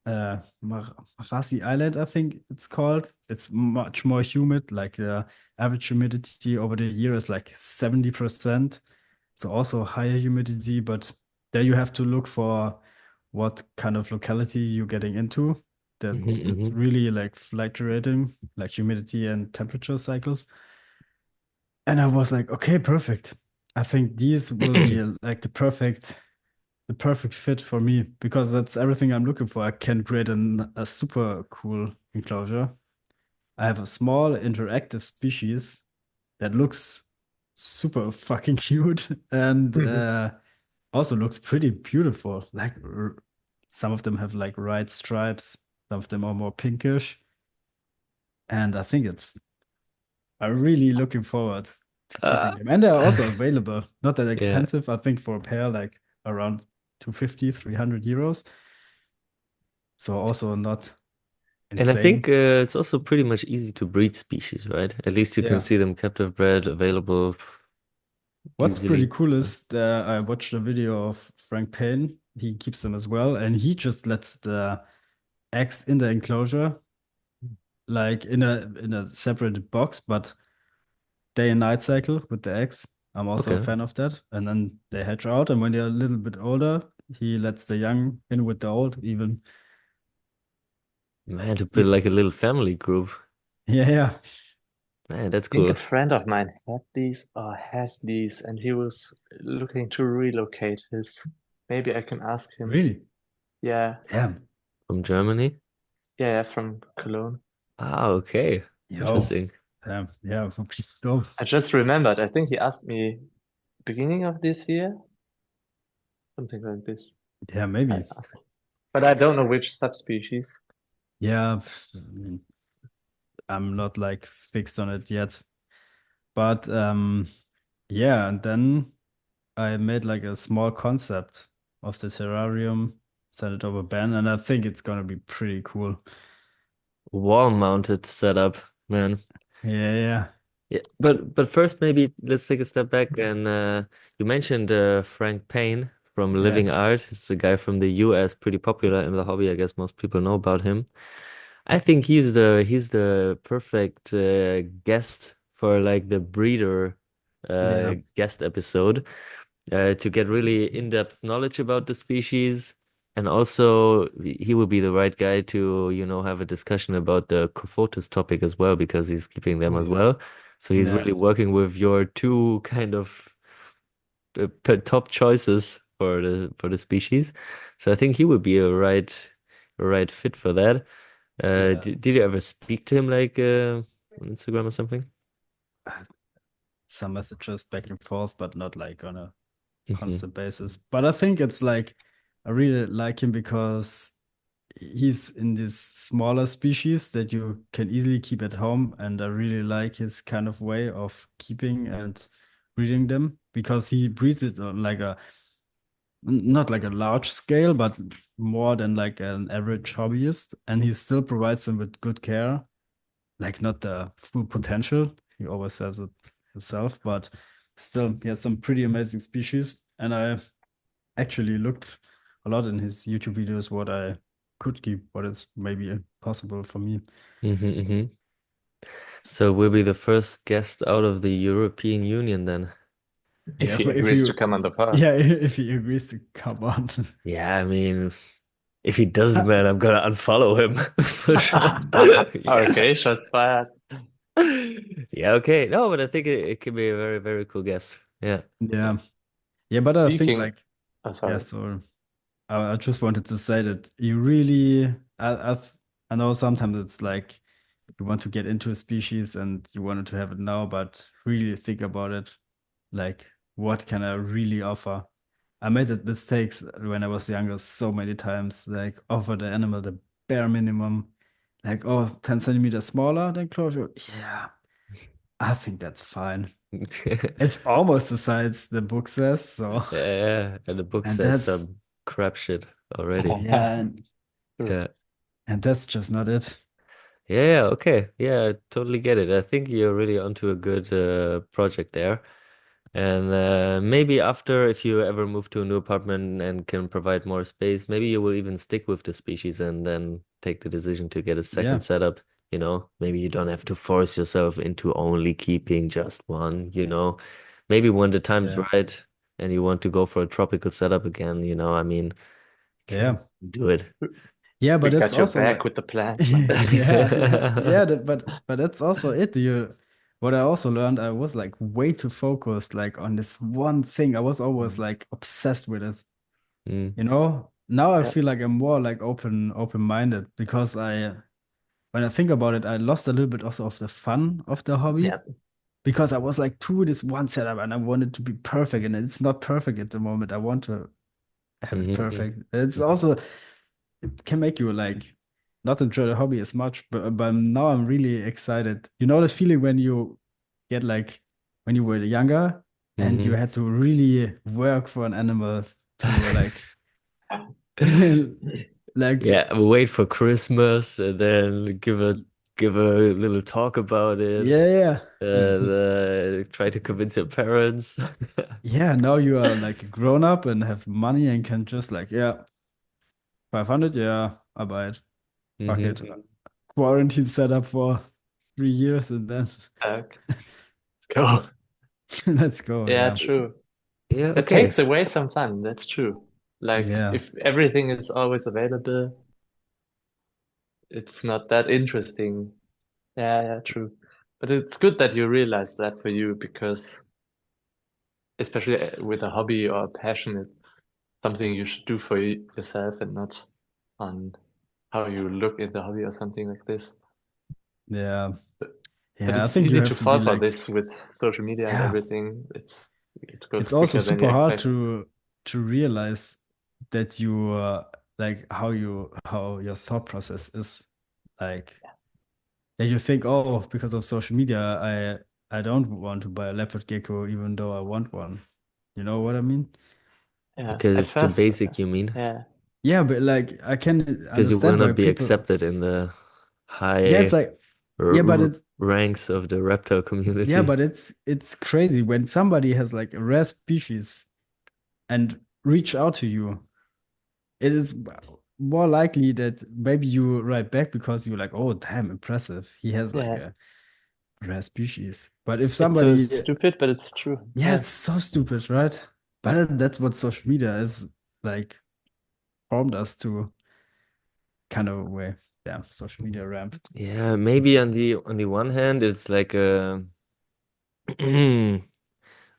Marasi Island, I think it's called. It's much more humid. Like the average humidity over the year is like 70%. So also higher humidity, but there you have to look for what kind of locality you're getting into. That it's really like fluctuating, like humidity and temperature cycles. And I was like, okay, perfect. I think these will be like the perfect fit for me, because that's everything I'm looking for. I can create a super cool enclosure. I have a small interactive species that looks super fucking cute, and also looks pretty beautiful. Like some of them have like white stripes, some of them are more pinkish. And I think I'm really looking forward to Uh, keeping them. And they're also available, not that yeah. expensive. I think for a pair, like around 250, 300 euros. So also not And I insane. think it's also pretty much easy to breed species, right? At least you can Yeah. see them captive bred, available What's pretty easily. cool So, is that I watched a video of Frank Payne. He keeps them as well, and he just lets the eggs in the enclosure, like in a separate box, but day and night cycle with the eggs. I'm also a okay. fan of that. And then they hatch out, and when they're a little bit older, he lets the young in with the old, even. Man, to build like a little family group. Yeah, yeah. Man, that's I think a cool. friend of mine had these or has these, and he was looking to relocate his. Maybe I can ask him. Really? Yeah, Damn. From Germany. yeah, from Cologne. Ah, okay. Yo. Interesting. Damn. Yeah. Dope. I just remembered. I think he asked me beginning of this year, something like this. Yeah, I maybe. asked, but I don't know which subspecies. Yeah. I mean, I'm not like fixed on it yet. But yeah, and then I made like a small concept of the terrarium, sent it over Ben, and I think it's gonna be pretty cool. Wall-mounted setup, man. Yeah, yeah, Yeah, but first maybe let's take a step back and you mentioned Frank Payne from yeah, Living Art. He's a guy from the US, pretty popular in the hobby. I guess most people know about him. I think he's the perfect guest for like the breeder yeah, guest episode to get really in-depth knowledge about the species. And also, he will be the right guy to, have a discussion about the Cofotus topic as well, because he's keeping them oh as yeah, well. So he's yeah, really working with your two kind of top choices for the species. So I think he would be a right fit for that. yeah. Did you ever speak to him like on Instagram or something? Some messages back and forth, but not like on a Hmm. constant basis. But I think it's like I really like him because he's in this smaller species that you can easily keep at home, and I really like his kind of way of keeping and breeding them because he breeds it on like a not like a large scale, but more than like an average hobbyist, and he still provides them with good care, like not the full potential. He always says it himself, but still, he has some pretty amazing species, and I actually looked a lot in his YouTube videos what I could keep, what is maybe possible for me. Hmm. So we'll be the first guest out of the European Union then. If Yeah, he but if agrees to you, come on the pod. yeah, if he agrees to come on. Yeah, I mean, if he doesn't, man, I'm gonna unfollow him for sure. Yeah. Okay, shots fired. Yeah, okay. No, but I think it can be a very, very cool guest. Yeah. Yeah, yeah, but I think Speaking, like, oh, yeah, sorry. so I just wanted to say that you really, I know sometimes it's like you want to get into a species and you wanted to have it now, but really think about it. Like, what can I really offer? I made that mistakes when I was younger so many times, like offer the animal the bare minimum, like, oh, 10 centimeters smaller than closure. Yeah, I think that's fine. It's almost the size the book says, so Yeah, and the book and says that's some crap shit already. yeah, True. Yeah. and that's just not it. Yeah, okay. Yeah, I totally get it. I think you're really onto a good project there. And maybe after, if you ever move to a new apartment and can provide more space, maybe you will even stick with the species and then take the decision to get a second Yeah, setup. Maybe you don't have to force yourself into only keeping just one, Maybe when the time's yeah, right and you want to go for a tropical setup again, I mean, yeah, can do it. yeah, We but it's got your also back like with the plans, man. yeah, but that's also it. What I also learned, I was like way too focused like on this one thing. I was always Mm. like obsessed with it. Mm, Now I Yeah. feel like I'm more like open-minded because when I think about it, I lost a little bit also of the fun of the hobby. Yeah. because I was like to this one setup and I wanted to be perfect, and it's not perfect at the moment. I want to have it Mhm. perfect. It's also it can make you like not enjoy the hobby as much, but now I'm really excited. You know this feeling when you get like when you were younger and you Mhm. had to really work for an animal to like like Yeah, we wait for Christmas and then give a little talk about it yeah, and try to convince your parents. yeah, now you are like grown up and have money and can just like, yeah, 500, yeah, I buy it. Fuck Hmm. it. Quarantine set up for 3 years and then Let's go. let's go. Yeah, Yeah. true. Yeah, It okay. takes away some fun. That's true. Like Yeah. if everything is always available, it's not that interesting. Yeah, yeah, true. But it's good that you realize that for you because especially with a hobby or a passion, it's something you should do for yourself and not on how you look at the hobby or something like this. Yeah. But Yeah. I it's think you easy to have to be fall for like, this with social media and yeah. everything. It goes It's also quicker than you super hard expect. to realize that you like how your thought process is like that you think, oh, because of social media, I don't want to buy a leopard gecko even though I want one. You know what I mean? Yeah, Because at it's too first, basic, you mean? yeah, Yeah, but like I can Because you will understand why not be people, accepted in the yeah, it's high like, r yeah, but r it's ranks of the reptile yeah, community. but it's crazy when somebody has like a rare species and reach out to you. It is more likely that maybe you write back because you're like, oh, damn, impressive. He has like yeah. a rare species. But if It's so somebody, stupid, but it's true. yeah, Yeah, it's so stupid, right? But that's what social media is like formed us to kind of way. Yeah, social media ramp. Yeah, maybe on the one hand, it's like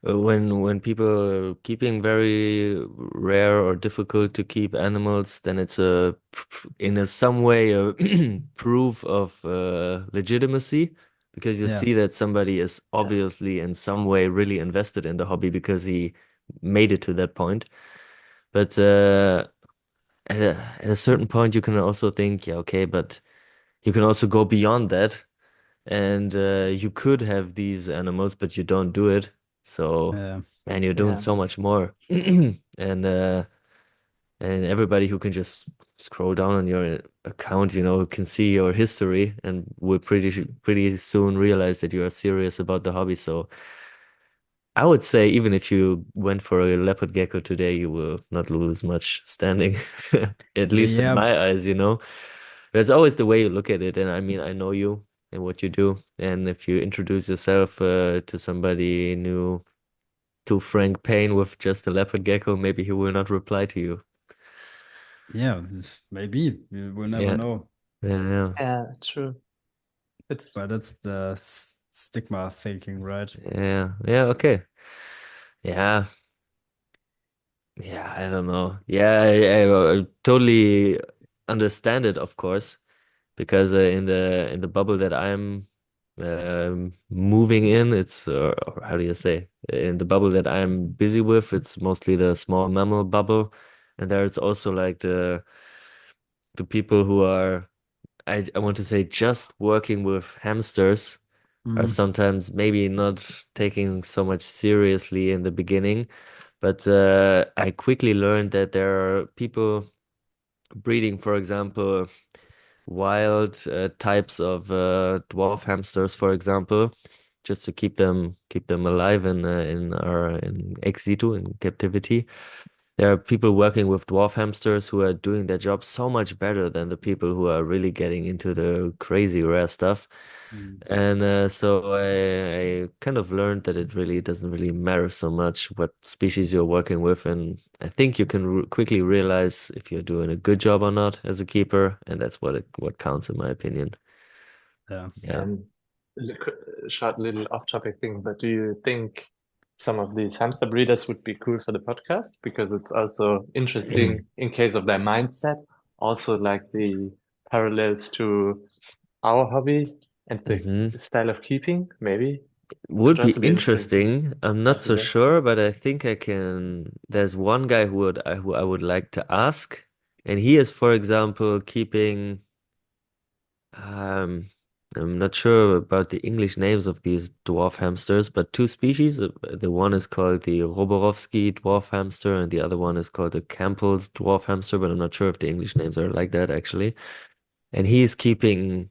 when people are keeping very rare or difficult to keep animals, then it's in a some way a proof of legitimacy because you Yeah, see that somebody is yeah, obviously in some way really invested in the hobby because he made it to that point. But at a certain point, you can also think, yeah, okay, but you can also go beyond that and you could have these animals, but you don't do it. So, yeah, man, you're doing yeah, so much more. And everybody who can just scroll down on your account, can see your history and will pretty soon realize that you are serious about the hobby. So, I would say even if you went for a leopard gecko today, you will not lose much standing, at least in yeah, my eyes. That's always the way you look at it. And I mean, I know you and what you do. And if you introduce yourself to somebody new, to Frank Payne with just a leopard gecko, maybe he will not reply to you. yeah. Maybe we will never Yeah, know. yeah, yeah, true. It's But that's the stigma thinking, right? yeah, yeah. Okay. Yeah, yeah. I don't know. Yeah, I totally understand it, of course. Because in the bubble that I'm moving in, it's or how do you say? In the bubble that I'm busy with, it's mostly the small mammal bubble, and there's also like the people who are I want to say just working with hamsters are Mm, sometimes maybe not taking so much seriously in the beginning, but I quickly learned that there are people breeding, for example, wild types of dwarf hamsters, for example, just to keep them alive in ex situ in captivity. There are people working with dwarf hamsters who are doing their job so much better than the people who are really getting into the crazy rare stuff. mm. And so I kind of learned that it really doesn't really matter so much what species you're working with. And I think you can quickly realize if you're doing a good job or not as a keeper. And that's what counts in my opinion. Yeah. Yeah. short little off-topic thing, but do you think some of these hamster breeders would be cool for the podcast? Because it's also interesting in case of their mindset, also like the parallels to our hobby and the Hmm. style of keeping, maybe. Would be also be interesting. interesting. I'm not Also so that. sure, but I think I can. There's one guy who I would like to ask, and he is, for example, keeping. Um, I'm not sure about the English names of these dwarf hamsters, but two species. The one is called the Roborovsky dwarf hamster, and the other one is called the Campbell's dwarf hamster, but I'm not sure if the English names are like that actually. And he's keeping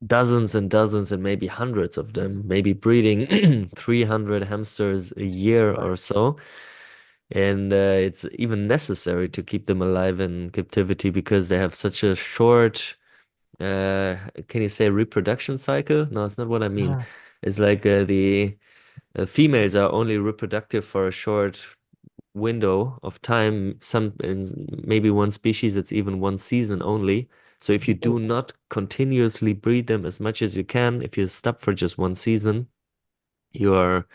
dozens and dozens and maybe hundreds of them, maybe breeding 300 hamsters a year or Right. so. And it's even necessary to keep them alive in captivity because they have such a short, can you say reproduction cycle? No, it's not what I mean. Ah, It's like the females are only reproductive for a short window of time. Some in maybe one species, it's even one season only. So if you do oh, not continuously breed them as much as you can, if you stop for just one season, you are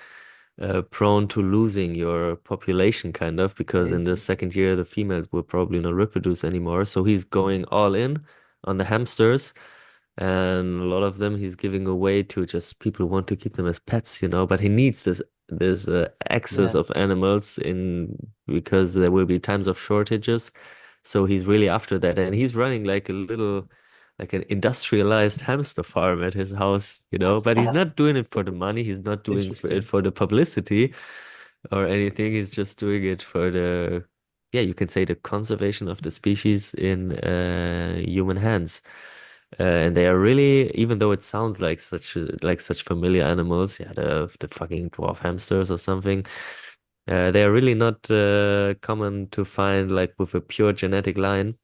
prone to losing your population kind of because in the crazy. second year the females will probably not reproduce anymore. So he's going all in on the hamsters and a lot of them he's giving away to just people who want to keep them as pets, but he needs this excess Yeah. of animals in because there will be times of shortages. So he's really after that, and he's running like a little like an industrialized hamster farm at his house, but he's not doing it for the money. He's not doing it Interesting. for the publicity or anything. He's just doing it for yeah, you can say the conservation of the species in human hands. And they are really, even though it sounds like such familiar animals, yeah, the fucking dwarf hamsters or something, they are really not common to find like with a pure genetic line.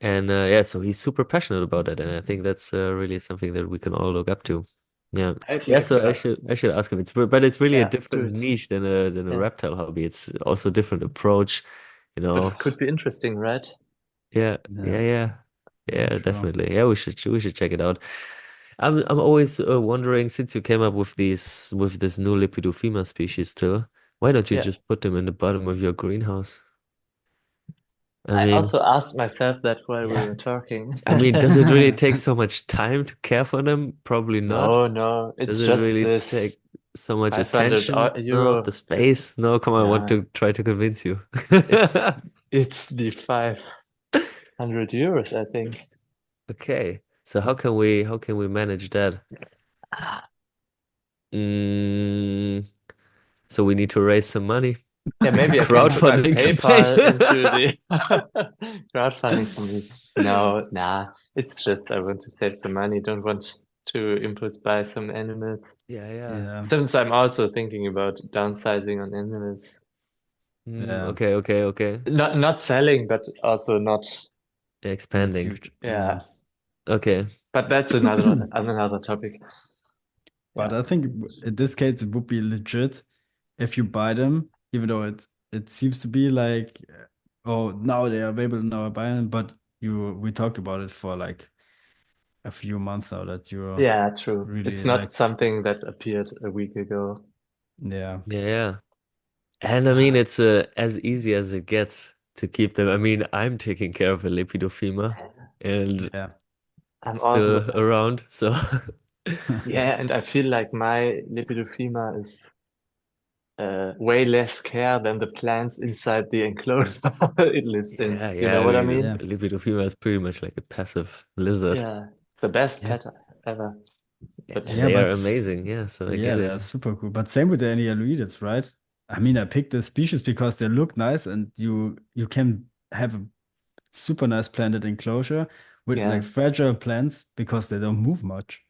And yeah, so he's super passionate about it, and I think that's really something that we can all look up to. Yeah, I'd yeah. like So to I ask. should ask him. But it's really a Yeah, do different it. niche than a Yeah. reptile hobby. It's also a different approach, you But know. it could be interesting, right? Yeah, Yeah, yeah, yeah, yeah, yeah. sure. Definitely. Yeah, we should check it out. I'm always wondering since you came up with this new Lepidophyma species still, why don't you Yeah. just put them in the bottom of your greenhouse? I I mean. also asked myself that while we Yeah. were talking. I mean, does it really take so much time to care for them? Probably not. No, no, Does it's it just really this take so much 500 attention? No, the euro. space? No, come on, I want Nah, to try to convince you. it's it's the 500 euros, I think. Okay. So how can we manage that? Ah, Mm, so we need to raise some money. yeah, maybe I can put my Crowdfunding PayPal into campaign. the crowdfunding for me. No, nah, it's just I want to save some money, don't want to impulse buy some animals. Yeah, yeah. Yeah, Since I'm also thinking about downsizing on animals. yeah. Okay, okay, okay. Not selling, but also not, In the Expanding. future, yeah. yeah. Okay. But that's another topic. But Yeah. I think in this case it would be legit if you buy them, even though it seems to be like, oh, now they are available, now I buy them. But we talked about it for like a few months now that you're Yeah, true. It's really not like, something that appeared a week ago. yeah, Yeah, yeah. And I mean, Ah, it's as easy as it gets to keep them. I mean, I'm taking care of a Lepidophyma and yeah, I'm it's also, still around. So, yeah, and I feel like my Lepidophyma is way less care than the plants inside the enclosure it lives in. yeah, You yeah. know I what I mean, mean? yeah, Lepidophyma is pretty much like a passive lizard. Yeah, the best yeah, pet ever. Yeah, But and yeah. they are But amazing. Yeah, so I yeah, get they're it. super cool. But same with the Enyaloides, right? I mean, I picked the species because they look nice, and you can have a super nice planted enclosure with yeah, like fragile plants because they don't move much.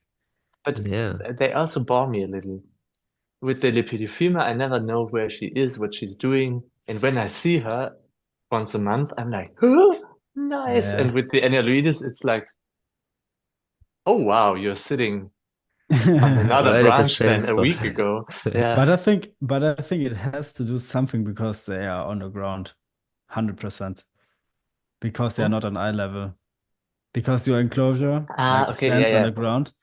but Yeah. they also bore me a little. With the Lepidophyma, I never know where she is, what she's doing. And when I see her once a month, I'm like, oh, nice. And Yeah. with the Enyaloides, it's like, oh, wow, you're sitting on another Right at the branch same than a spot. week ago. Yeah. But I think it has to do something because they are on the ground, 100%. Because they are Hmm? not on eye level. Because your enclosure Ah, like okay. Yeah, stands on yeah. the ground.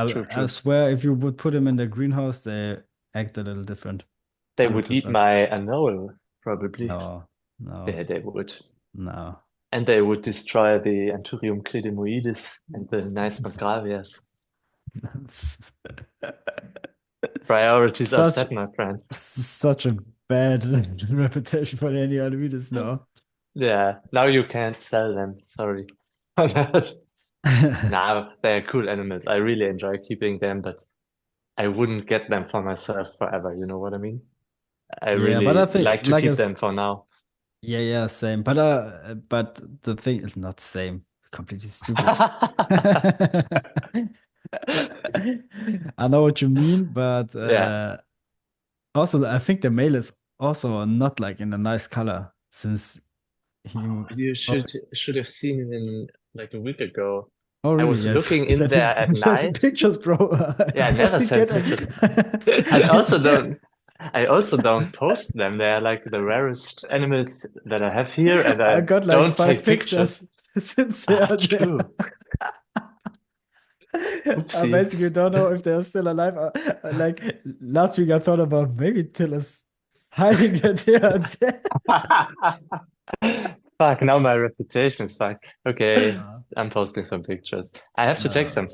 True, I true. swear if you would put them in the greenhouse, they act a little different. They would eat 100%. my anole, probably. No, no, Yeah, they would. no. And they would destroy the Anthurium clidemoides and the nice Malgravias. Priorities are Such set, my friends. such a bad reputation for the Aluides now. Yeah, now you can't sell them. Sorry. Nah, they're cool animals. I really enjoy keeping them, but I wouldn't get them for myself forever. You know what I mean? I Yeah, but I really think like to like keep it's them for now. yeah, same. But the thing is not same. Completely stupid. I know what you mean, but Yeah. also I think the male is also not like in a nice color since Oh, you you oh, should have seen it in like a week ago. oh I really? was Yeah, looking in send there me at send me night. pictures, bro. I Yeah, I never don't sent get pictures. I also it. don't I also don't post them. They are like the rarest animals that I have here, and I I got like don't five take pictures. pictures since they Ah, are there. true. I Oopsie. basically don't know if they're still alive. Like last week, I thought about maybe Till is hiding that they are dead. Fuck, now my reputation is fucked. Okay, Uh, I'm posting some pictures. I have to take no. some.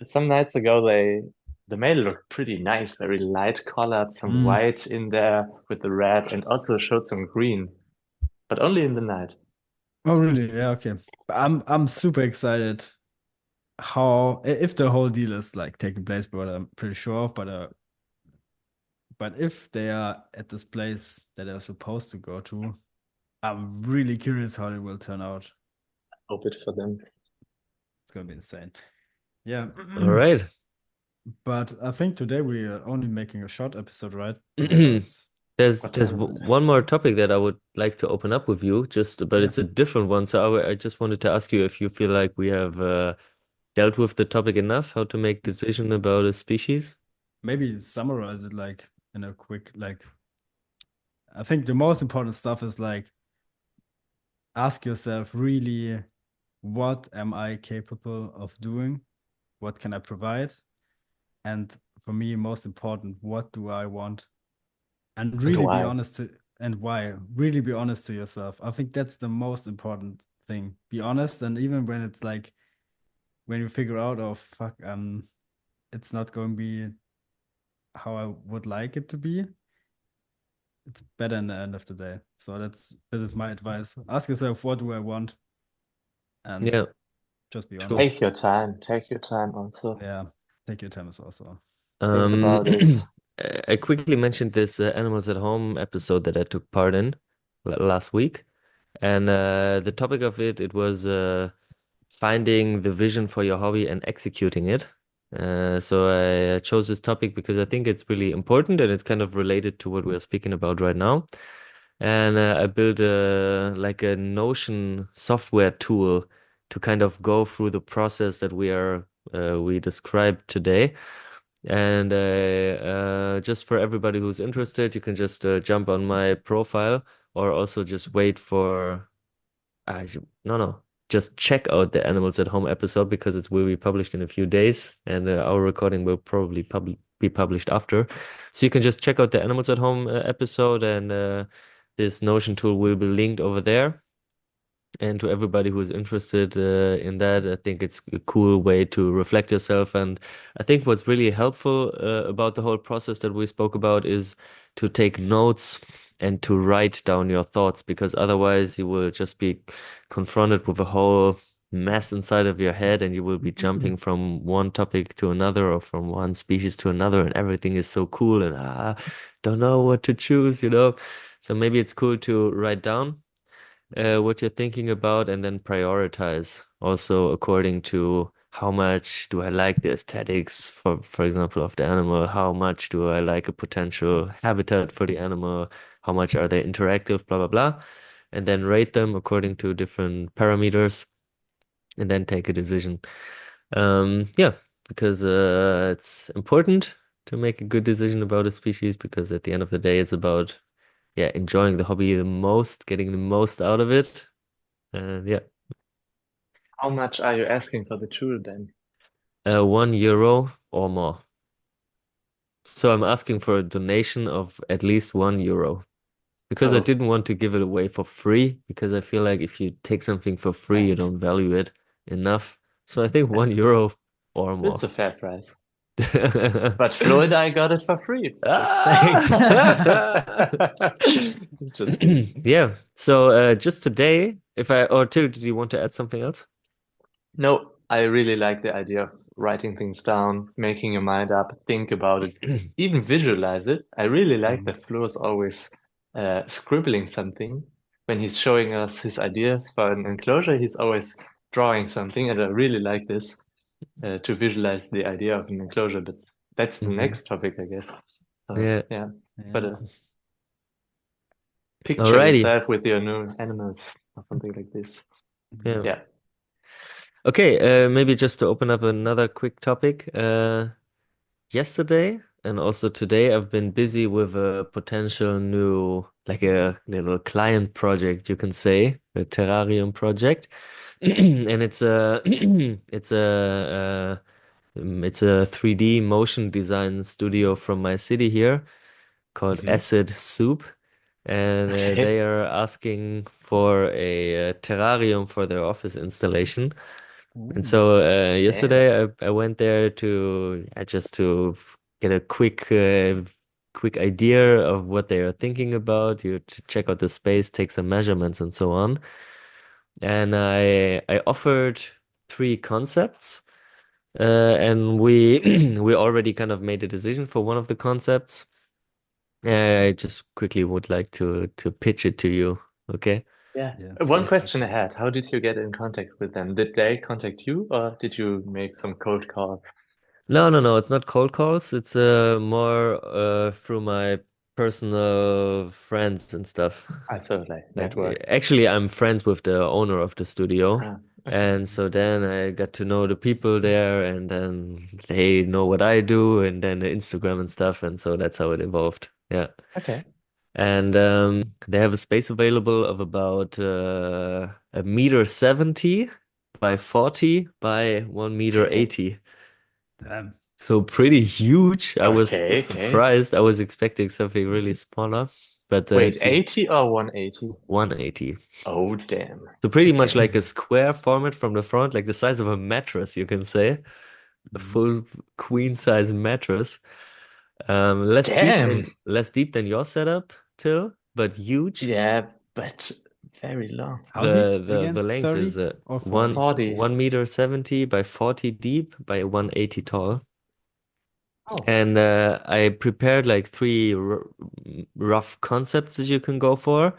Some nights ago, the male looked pretty nice, very light colored, some Mm. white in there with the red, and also showed some green, but only in the night. Oh, really? Yeah, okay. But I'm super excited how if the whole deal is like taking place, but I'm pretty sure of. But if they are at this place that they're supposed to go to, I'm really curious how it will turn out. Hope it for them. It's gonna be insane. Yeah. All right. But I think today we are only making a short episode, right? Because There's What there's time is w- it? one more topic that I would like to open up with you, but yeah, it's a different one. So I just wanted to ask you if you feel like we have dealt with the topic enough, how to make decision about a species. maybe summarize it like in a quick like I think the most important stuff is like ask yourself really what am I capable of doing? What can I provide? And for me, most important, what do I want? And And really be why? honest to and why. Really be honest to yourself. I think that's the most important thing. Be honest, and even when it's like when you figure out, oh fuck, it's not going to be how I would like it to be, it's better in the end of the day. So that is my advice. Ask yourself, what do I want, and Yeah, just be true. honest. Take your time. Take your time also. Yeah, take your time is also. Think Um, about it. I quickly mentioned this Animals at Home episode that I took part in last week, and the topic of it was finding the vision for your hobby and executing it. So I chose this topic because I think it's really important and it's kind of related to what we are speaking about right now. And I built a Notion software tool to kind of go through the process that we described today. And just for everybody who's interested, you can just jump on my profile or also just wait for no, just check out the Animals at Home episode because it will be published in a few days, and our recording will probably be published after. So you can just check out the Animals at Home episode, and this Notion tool will be linked over there. And to everybody who is interested in that, I think it's a cool way to reflect yourself. And I think what's really helpful about the whole process that we spoke about is to take notes and to write down your thoughts, because otherwise you will just be confronted with a whole mess inside of your head and you will be jumping from one topic to another or from one species to another, and everything is so cool and don't know what to choose. So maybe it's cool to write down what you're thinking about and then prioritize also according to how much do I like the aesthetics, for example, of the animal, how much do I like a potential habitat for the animal, how much are they interactive, blah blah blah, and then rate them according to different parameters and then take a decision. Yeah, because it's important to make a good decision about a species, because at the end of the day it's about enjoying the hobby the most, getting the most out of it. And yeah, How much are you asking for the tool then? €1 or more. So I'm asking for a donation of at least €1 because I Oh, didn't want to give it away for free, because I feel like if you take something for free, you right. don't value it enough. So I think €1 or It's more. a fair price. But Flo and I got it for free. Just saying. Ah! Just kidding. Yeah. So just today, or Till, did you want to add something else? No, I really like the idea of writing things down, making your mind up, think about it, even visualize it. I really like that Flo is always scribbling something. When he's showing us his ideas for an enclosure, he's always drawing something, and I really like this to visualize the idea of an enclosure. But that's the Mhm. next topic, I guess. So, Yeah. yeah, but Yeah. picture Alrighty. yourself with your new animals or something like this. Yeah. Yeah. Okay, maybe just to open up another quick topic. Yesterday and also today, I've been busy with a potential new, like a little client project, you can say, a terrarium project. And it's a 3D motion design studio from my city here called Okay. Acid Soup. And Okay. they are asking for a terrarium for their office installation. And so yesterday I went there to just to get a quick idea of what they are thinking about, you to check out the space, take some measurements and so on. And I offered three concepts, and we we already kind of made a decision for one of the concepts. I just quickly would like to pitch it to you. Okay. Yeah. Yeah. One Go for it. question I had. How did you get in contact with them? Did they contact you or did you make some cold call? No. It's not cold calls. It's more through my personal friends and stuff. I sort of like Like network. actually, I'm friends with the owner of the studio, Ah, okay. and so then I got to know the people there, and then they know what I do, and then the Instagram and stuff, and so that's how it evolved. Yeah. Okay. And they have a space available of about a meter 70 by 40 by 1 meter Okay. 80. Damn. So pretty huge. I was Okay. Okay. surprised. I was expecting something really smaller, but Wait, it's 80 or 180? 180. Oh, damn. So pretty much Okay. like a square format from the front, like the size of a mattress, you can say. A Mhm. full queen size mattress. Less deep Damn. than your setup, Till, but huge. Yeah, but very long. How deep The again? length is 30 or one 40? 40. 1 meter 70 by 40 deep by 180 tall. Oh, And I prepared like three r rough concepts that you can go for.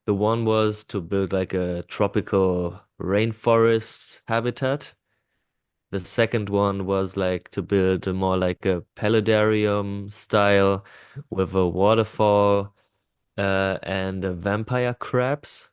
The one was to build like a tropical rainforest habitat. The second one was like to build a more like a paludarium style with a waterfall and vampire crabs,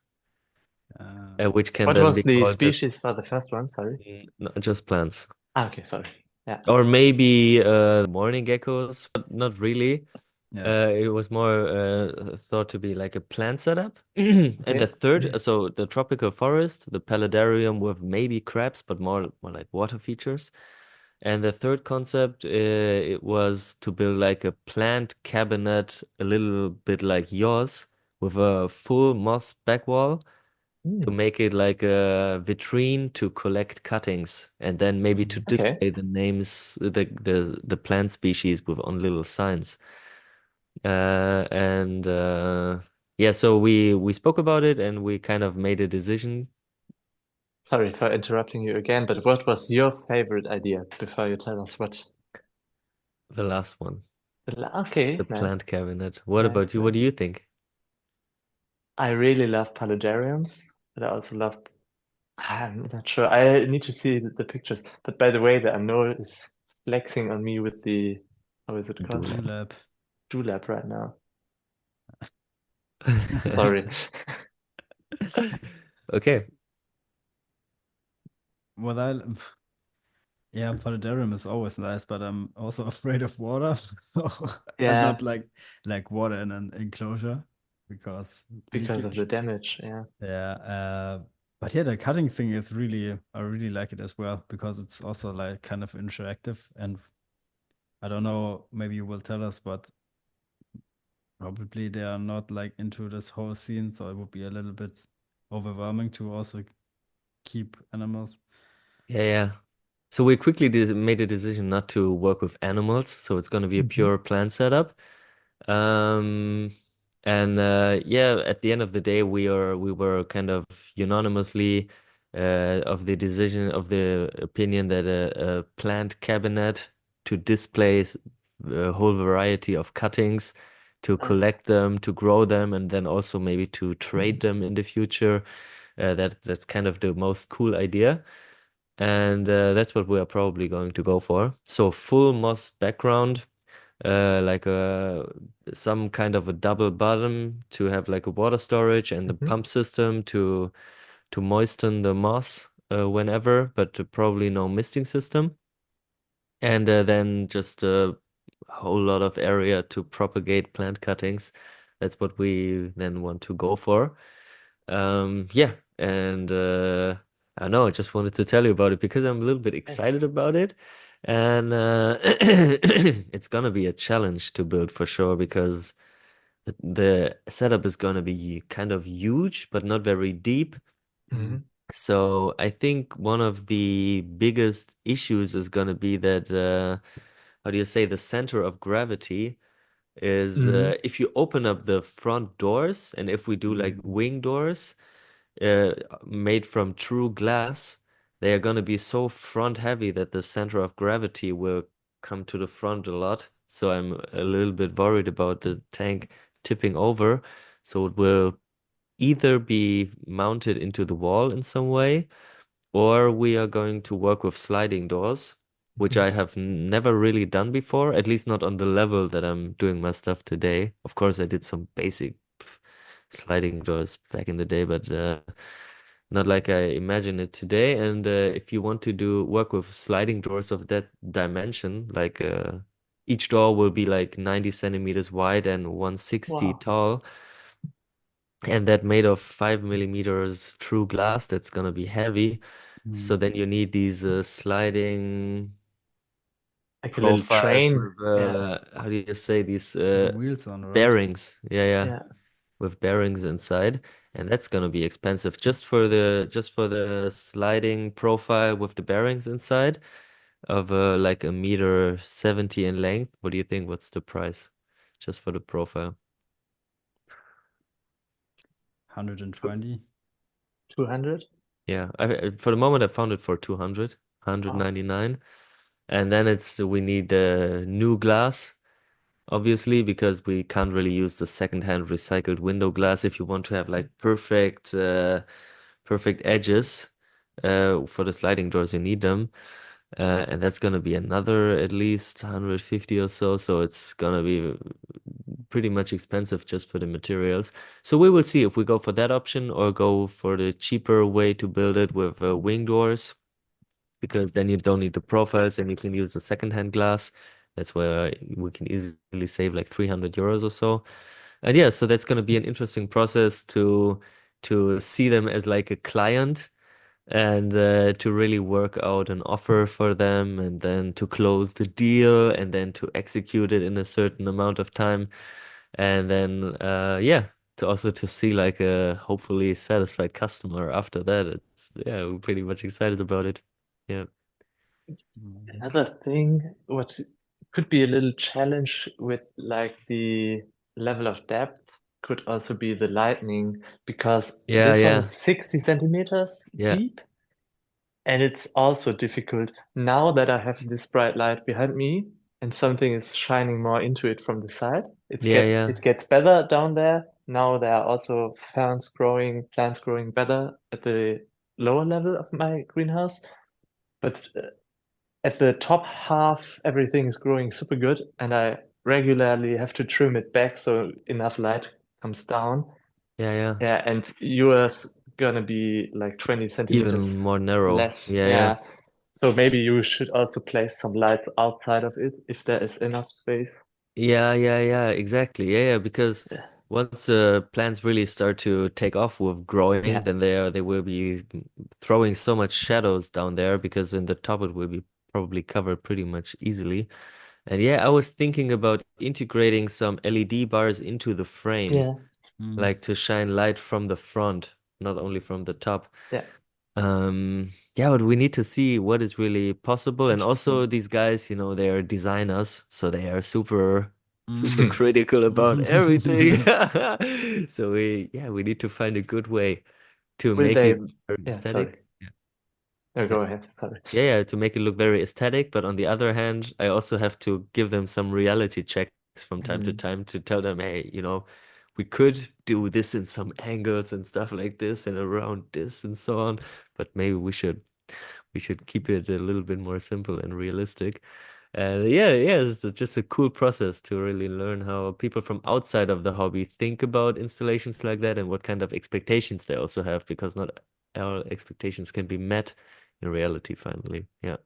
which can what then was be the called species for the first one? Sorry. not just plants. Ah, okay, sorry. Yeah. Or maybe morning geckos, but not really. Yeah. It was more thought to be like a plant setup. And the Okay. third, so the tropical forest, the paludarium with maybe crabs, but more like water features. And the third concept, it was to build like a plant cabinet, a little bit like yours, with a full moss back wall to Hmm. make it like a vitrine to collect cuttings, and then maybe to Okay. display the names, the plant species with on little signs. And yeah, so we spoke about it and we kind of made a decision. Sorry for interrupting you again, but what was your favorite idea before you tell us what? The last one, Okay, the plant nice, cabinet. What about nice, you? What do nice. you think? I really love paludariums, but I also love. I'm not sure. I need to see the pictures. But by the way, the unknown is flexing on me with the, how is it called? Doolab. Lab. Julep right now. Sorry. Okay. What I Yeah, Paludarium is always nice, but I'm also afraid of water. So I'm Yeah, not like water in an enclosure because because of the leakage. damage. Yeah. Yeah, but yeah, the cutting thing is really I really like it as well because it's also like kind of interactive and I don't know, maybe you will tell us, but probably they are not like into this whole scene, so it would be a little bit overwhelming to also keep animals. Yeah, yeah. So we quickly made a decision not to work with animals, so it's going to be a pure plant setup. Um, and yeah, at the end of the day, we were kind of unanimously of the decision of the opinion that a plant cabinet to display a whole variety of cuttings, to collect them, to grow them, and then also maybe to trade them in the future. That's kind of the most cool idea. And that's what we are probably going to go for. So full moss background, like some kind of a double bottom to have like a water storage and the Mhm. pump system to moisten the moss whenever, but probably no misting system. And then just a whole lot of area to propagate plant cuttings. That's what we then want to go for. Yeah, and I don't know, I just wanted to tell you about it because I'm a little bit excited about it. And it's gonna be a challenge to build for sure because the setup is gonna be kind of huge, but not very deep. Mhm. So I think one of the biggest issues is gonna be that how do you say, the center of gravity is Mhm. if you open up the front doors and if we do like wing doors uh, made from true glass, they are going to be so front heavy that the center of gravity will come to the front a lot. So I'm a little bit worried about the tank tipping over. So it will either be mounted into the wall in some way, or we are going to work with sliding doors, which I have never really done before, at least not on the level that I'm doing my stuff today. Of course, I did some basic sliding doors back in the day, but not like I imagine it today. And if you want to do work with sliding doors of that dimension, like each door will be like 90 centimeters wide and 160 Wow. tall, and that made of 5 millimeters true glass, that's gonna be heavy. So then you need these sliding Like a little profiles train. with Yeah. how do you say, these The wheels on, right? bearings? Yeah, yeah, Yeah. with bearings inside, and that's gonna be expensive just for the sliding profile with the bearings inside of like 1.70 meters in length. What do you think? What's the price just for the profile? 120. 200. Yeah, for the moment I found it for 200, Wow. 199. And then we need the new glass, obviously, because we can't really use the secondhand recycled window glass if you want to have like perfect edges. For the sliding doors, you need them. And that's gonna be another at least 150 or so. So it's gonna be pretty much expensive just for the materials. So we will see if we go for that option or go for the cheaper way to build it with wing doors, because then you don't need the profiles and you can use the secondhand glass. That's where we can easily save like 300 euros or so. And yeah, so that's going to be an interesting process to see them as like a client and to really work out an offer for them and then to close the deal and then to execute it in a certain amount of time. And then yeah, to also to see like a hopefully satisfied customer after that. It's yeah, we're pretty much excited about it. Yeah. Another thing, what could be a little challenge with like the level of depth could also be the lightning, because Yeah, this one yeah, is 60 centimeters yeah, deep, and it's also difficult now that I have this bright light behind me and something is shining more into it from the side. yeah, yeah, It gets better down there. Now there are also plants growing better at the lower level of my greenhouse. But at the top half, everything is growing super good, and I regularly have to trim it back so enough light comes down. yeah, yeah. Yeah, and yours gonna be like 20 Even centimeters more narrow. less. Yeah, yeah. Yeah. So maybe you should also place some lights outside of it if there is enough space. Yeah, yeah, yeah, exactly. Yeah, yeah, because Yeah. once plants really start to take off with growing, Yeah. then they will be throwing so much shadows down there because in the top it will be probably covered pretty much easily. And yeah, I was thinking about integrating some LED bars into the frame, Yeah. Mm. like to shine light from the front, not only from the top. Yeah. Yeah, but we need to see what is really possible. And also Interesting. these guys, they are designers, so they are super Mm. critical about everything. So we need to find a good way to Will make they? it very Yeah, sorry. aesthetic. Yeah. No, Yeah. go ahead. Sorry. Yeah, to make it look very aesthetic, but on the other hand, I also have to give them some reality checks from time to Mhm. time to tell them, hey, we could do this in some angles and stuff like this and around this and so on, but maybe we should keep it a little bit more simple and realistic. And yeah, it's just a cool process to really learn how people from outside of the hobby think about installations like that and what kind of expectations they also have, because not all expectations can be met in reality finally. Yeah.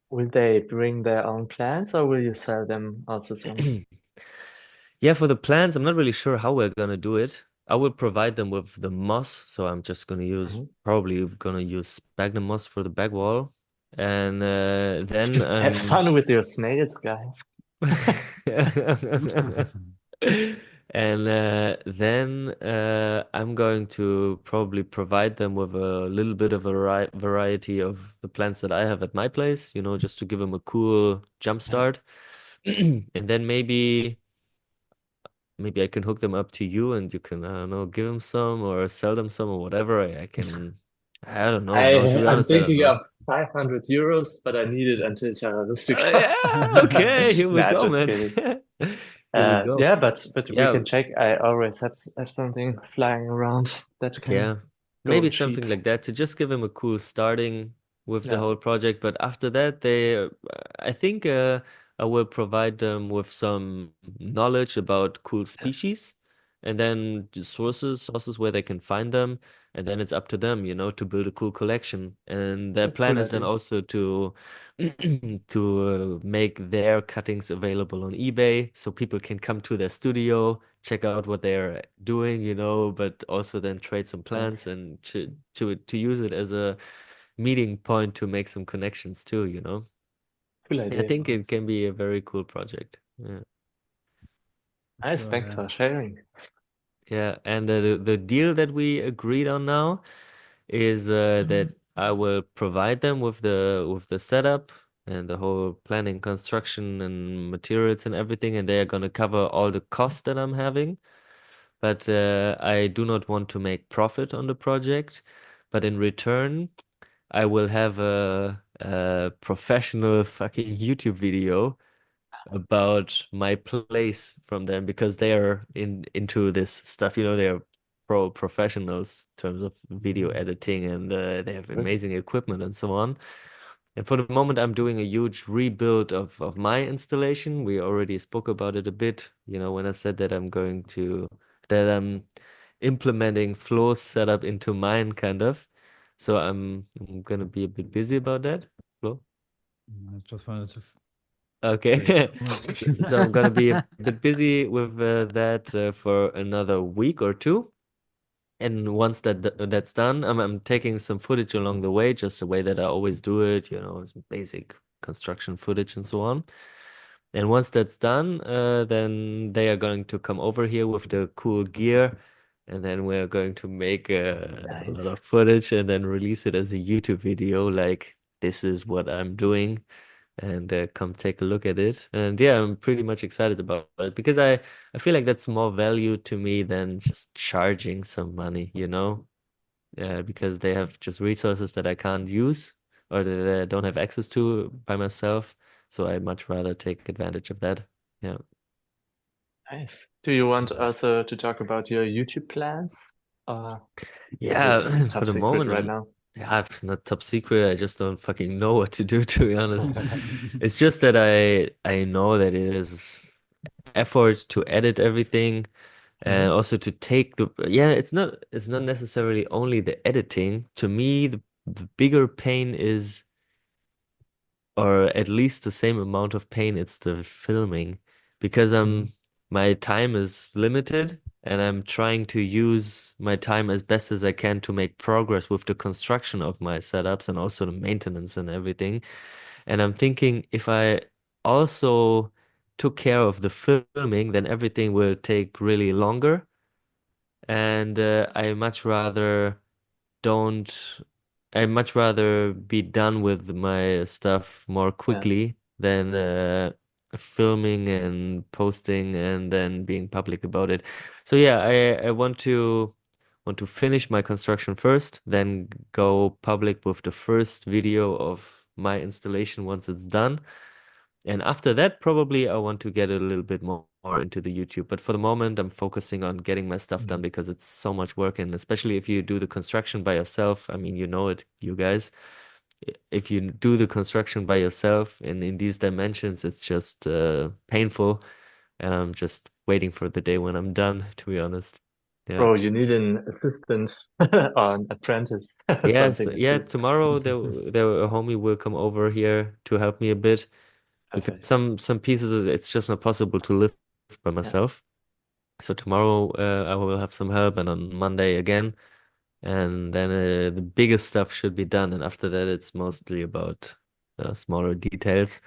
Will they bring their own plants or will you sell them also some? Yeah, for the plants, I'm not really sure how we're gonna do it. I will provide them with the moss, so I'm just gonna Mhm. probably gonna use sphagnum moss for the back wall. And then Have fun with your snails, guys. and then I'm going to probably provide them with a little bit of a variety of the plants that I have at my place, just to give them a cool jump Yeah. start. And then maybe I can hook them up to you and you can, I don't know, give them some or sell them some or whatever. I don't know. No, to be I'm honest, I don't thinking know. of 500 euros, but I need it until Terra Mystica. Yeah, okay, here we Nah, go, just man. kidding. Here we go. Yeah, but we Yeah, can check. I always have something flying around that can yeah. go Maybe cheap. something like that to just give them a cool starting with the Yeah, whole project. But after that, I think I will provide them with some knowledge about cool species and then just sources where they can find them. And then it's up to them, to build a cool collection. And their a plan cool is then idea. also to make their cuttings available on eBay so people can come to their studio, check out what they're doing, but also then trade some plants Nice. and to use it as a meeting point to make some connections too. Cool I idea. think it can be a very cool project. Yeah. Nice. Sure, Thanks yeah. for sharing. Yeah, and the deal that we agreed on now is that I will provide them with the setup and the whole planning, construction, and materials and everything, and they are gonna cover all the costs that I'm having. But I do not want to make profit on the project. But in return, I will have a professional fucking YouTube video about my place from them because they are into this stuff. They are professionals in terms of video Mhm. editing and they have Good. amazing equipment and so on. And for the moment, I'm doing a huge rebuild of my installation. We already spoke about it a bit, when I said that I'm implementing Flo's setup into mine, kind of. So I'm gonna be a bit busy about that. Flo? I just wanted to say Okay. something. So I'm gonna be a bit busy with that for another week or two. And once that's done, I'm taking some footage along the way, just the way that I always do it, some basic construction footage and so on. And once that's done, then they are going to come over here with the cool gear, and then we're going to make a lot Nice. of footage and then release it as a YouTube video, like this is what I'm doing and come take a look at it. And yeah, I'm pretty much excited about it because I feel like that's more value to me than just charging some money. Because they have just resources that I can't use or that I don't have access to by myself. So I'd much rather take advantage of that. Yeah. Nice. Do you want also to talk about your YouTube plans? Or is it Yeah, for top the secret moment, right now? yeah, it's not top secret. I just don't fucking know what to do, to be honest. It's just that I know that it is effort to edit everything and Mhm. also to take yeah, it's not necessarily only the editing. To me, the bigger pain is, or at least the same amount of pain, it's the filming because Mhm. my time is limited and I'm trying to use my time as best as I can to make progress with the construction of my setups and also the maintenance and everything. And I'm thinking if I also took care of the filming, then everything will take really longer. And I much rather don't I much rather be done with my stuff more Yeah. quickly than filming and posting and then being public about it. So yeah, I want to finish my construction first, then go public with the first video of my installation once it's done. And after that, probably I want to get a little bit more into the YouTube. But for the moment, I'm focusing on getting my stuff done because it's so much work. And especially if you do the construction by yourself, I mean, you know it, you guys. If you do the construction by yourself and in these dimensions, it's just painful. And I'm just waiting for the day when I'm done, to be honest. Yeah. Bro, you need an assistant or an apprentice, Yes, something like yeah, this. tomorrow a homie will come over here to help me a bit. Because Perfect. some pieces it's just not possible to lift by Yeah. myself. So tomorrow I will have some help, and on Monday again, and then the biggest stuff should be done. And after that, it's mostly about smaller details.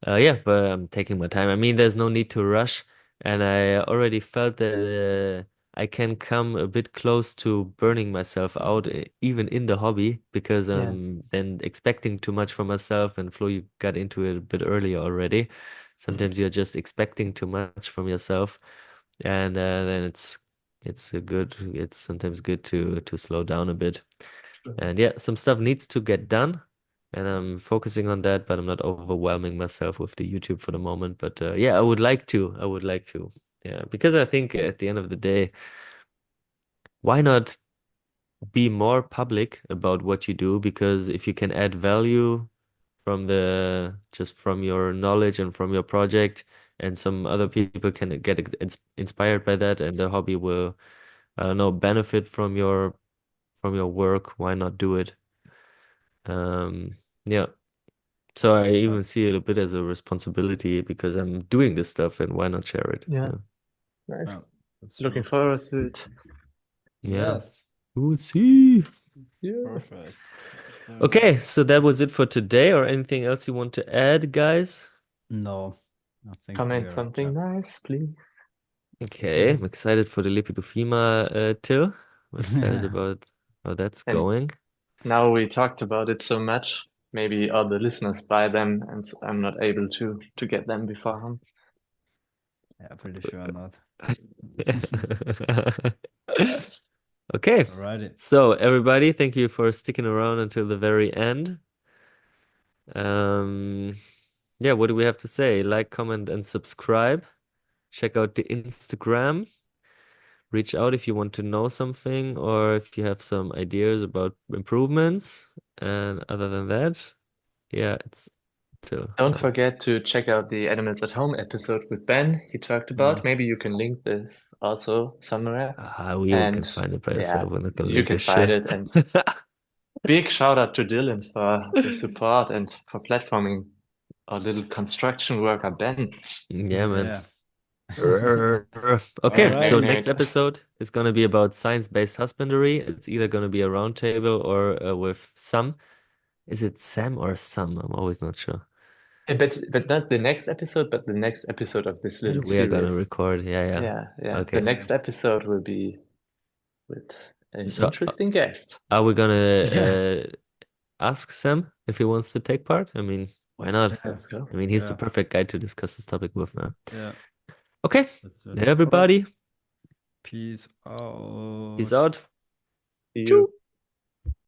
Yeah, but I'm taking my time. I mean, there's no need to rush, and I already felt that I can come a bit close to burning myself out, even in the hobby, because Yeah. I'm then expecting too much from myself. And Flo, you got into it a bit earlier already. Sometimes you're just expecting too much from yourself, and then it's sometimes good to slow down a bit. True. And yeah, some stuff needs to get done, and I'm focusing on that, but I'm not overwhelming myself with the YouTube for the moment. But yeah, I would like to. I would like to. Yeah, because I think at the end of the day, why not be more public about what you do? Because if you can add value from the just from your knowledge and from your project, and some other people can get inspired by that, and the hobby will, I don't know, benefit from your work, why not do it? Yeah. So I even see it a bit as a responsibility because I'm doing this stuff, and why not share it? Yeah. Yeah, Nice. that's Looking true. forward to it. Yeah. Yes, We'll see. Yeah. perfect. Very Okay, nice. so that was it for today, or anything else you want to add, guys? No, I think Comment we're something nice, please. Okay, I'm excited for the Lipidofima till. I'm excited about how that's And going. now we talked about it so much, maybe other listeners buy them, and I'm not able to get them beforehand. Yeah, pretty sure not. Okay, Alrighty. so everybody, thank you for sticking around until the very end. Um, yeah, what do we have to say? Like, comment, and subscribe. Check out the Instagram. Reach out if you want to know something or if you have some ideas about improvements. And other than that, yeah, it's till. Don't forget to check out the Animals at Home episode with Ben he talked about. Maybe you can link this also somewhere. We all can And find it by yeah, yourself. We're not gonna you link can this find shit. it. And big shout out to Dylan for the support and for platforming our little construction worker, Ben. Yeah, man. Yeah. Okay, All so right. next episode is going to be about science-based husbandry. It's either going to be a roundtable or with Sam. Is it Sam or Sam? I'm always not sure. But not the next episode, but the next episode of this little We are going to series. record. Yeah. Yeah. The Okay. next episode will be with an So interesting guest. are we going Yeah. to ask Sam if he wants to take part? I mean, why not? Let's go. I mean, he's the Yeah. perfect guy to discuss this topic with, man. Yeah. Okay, That's it. everybody, Peace peace out. out. See Choo. you.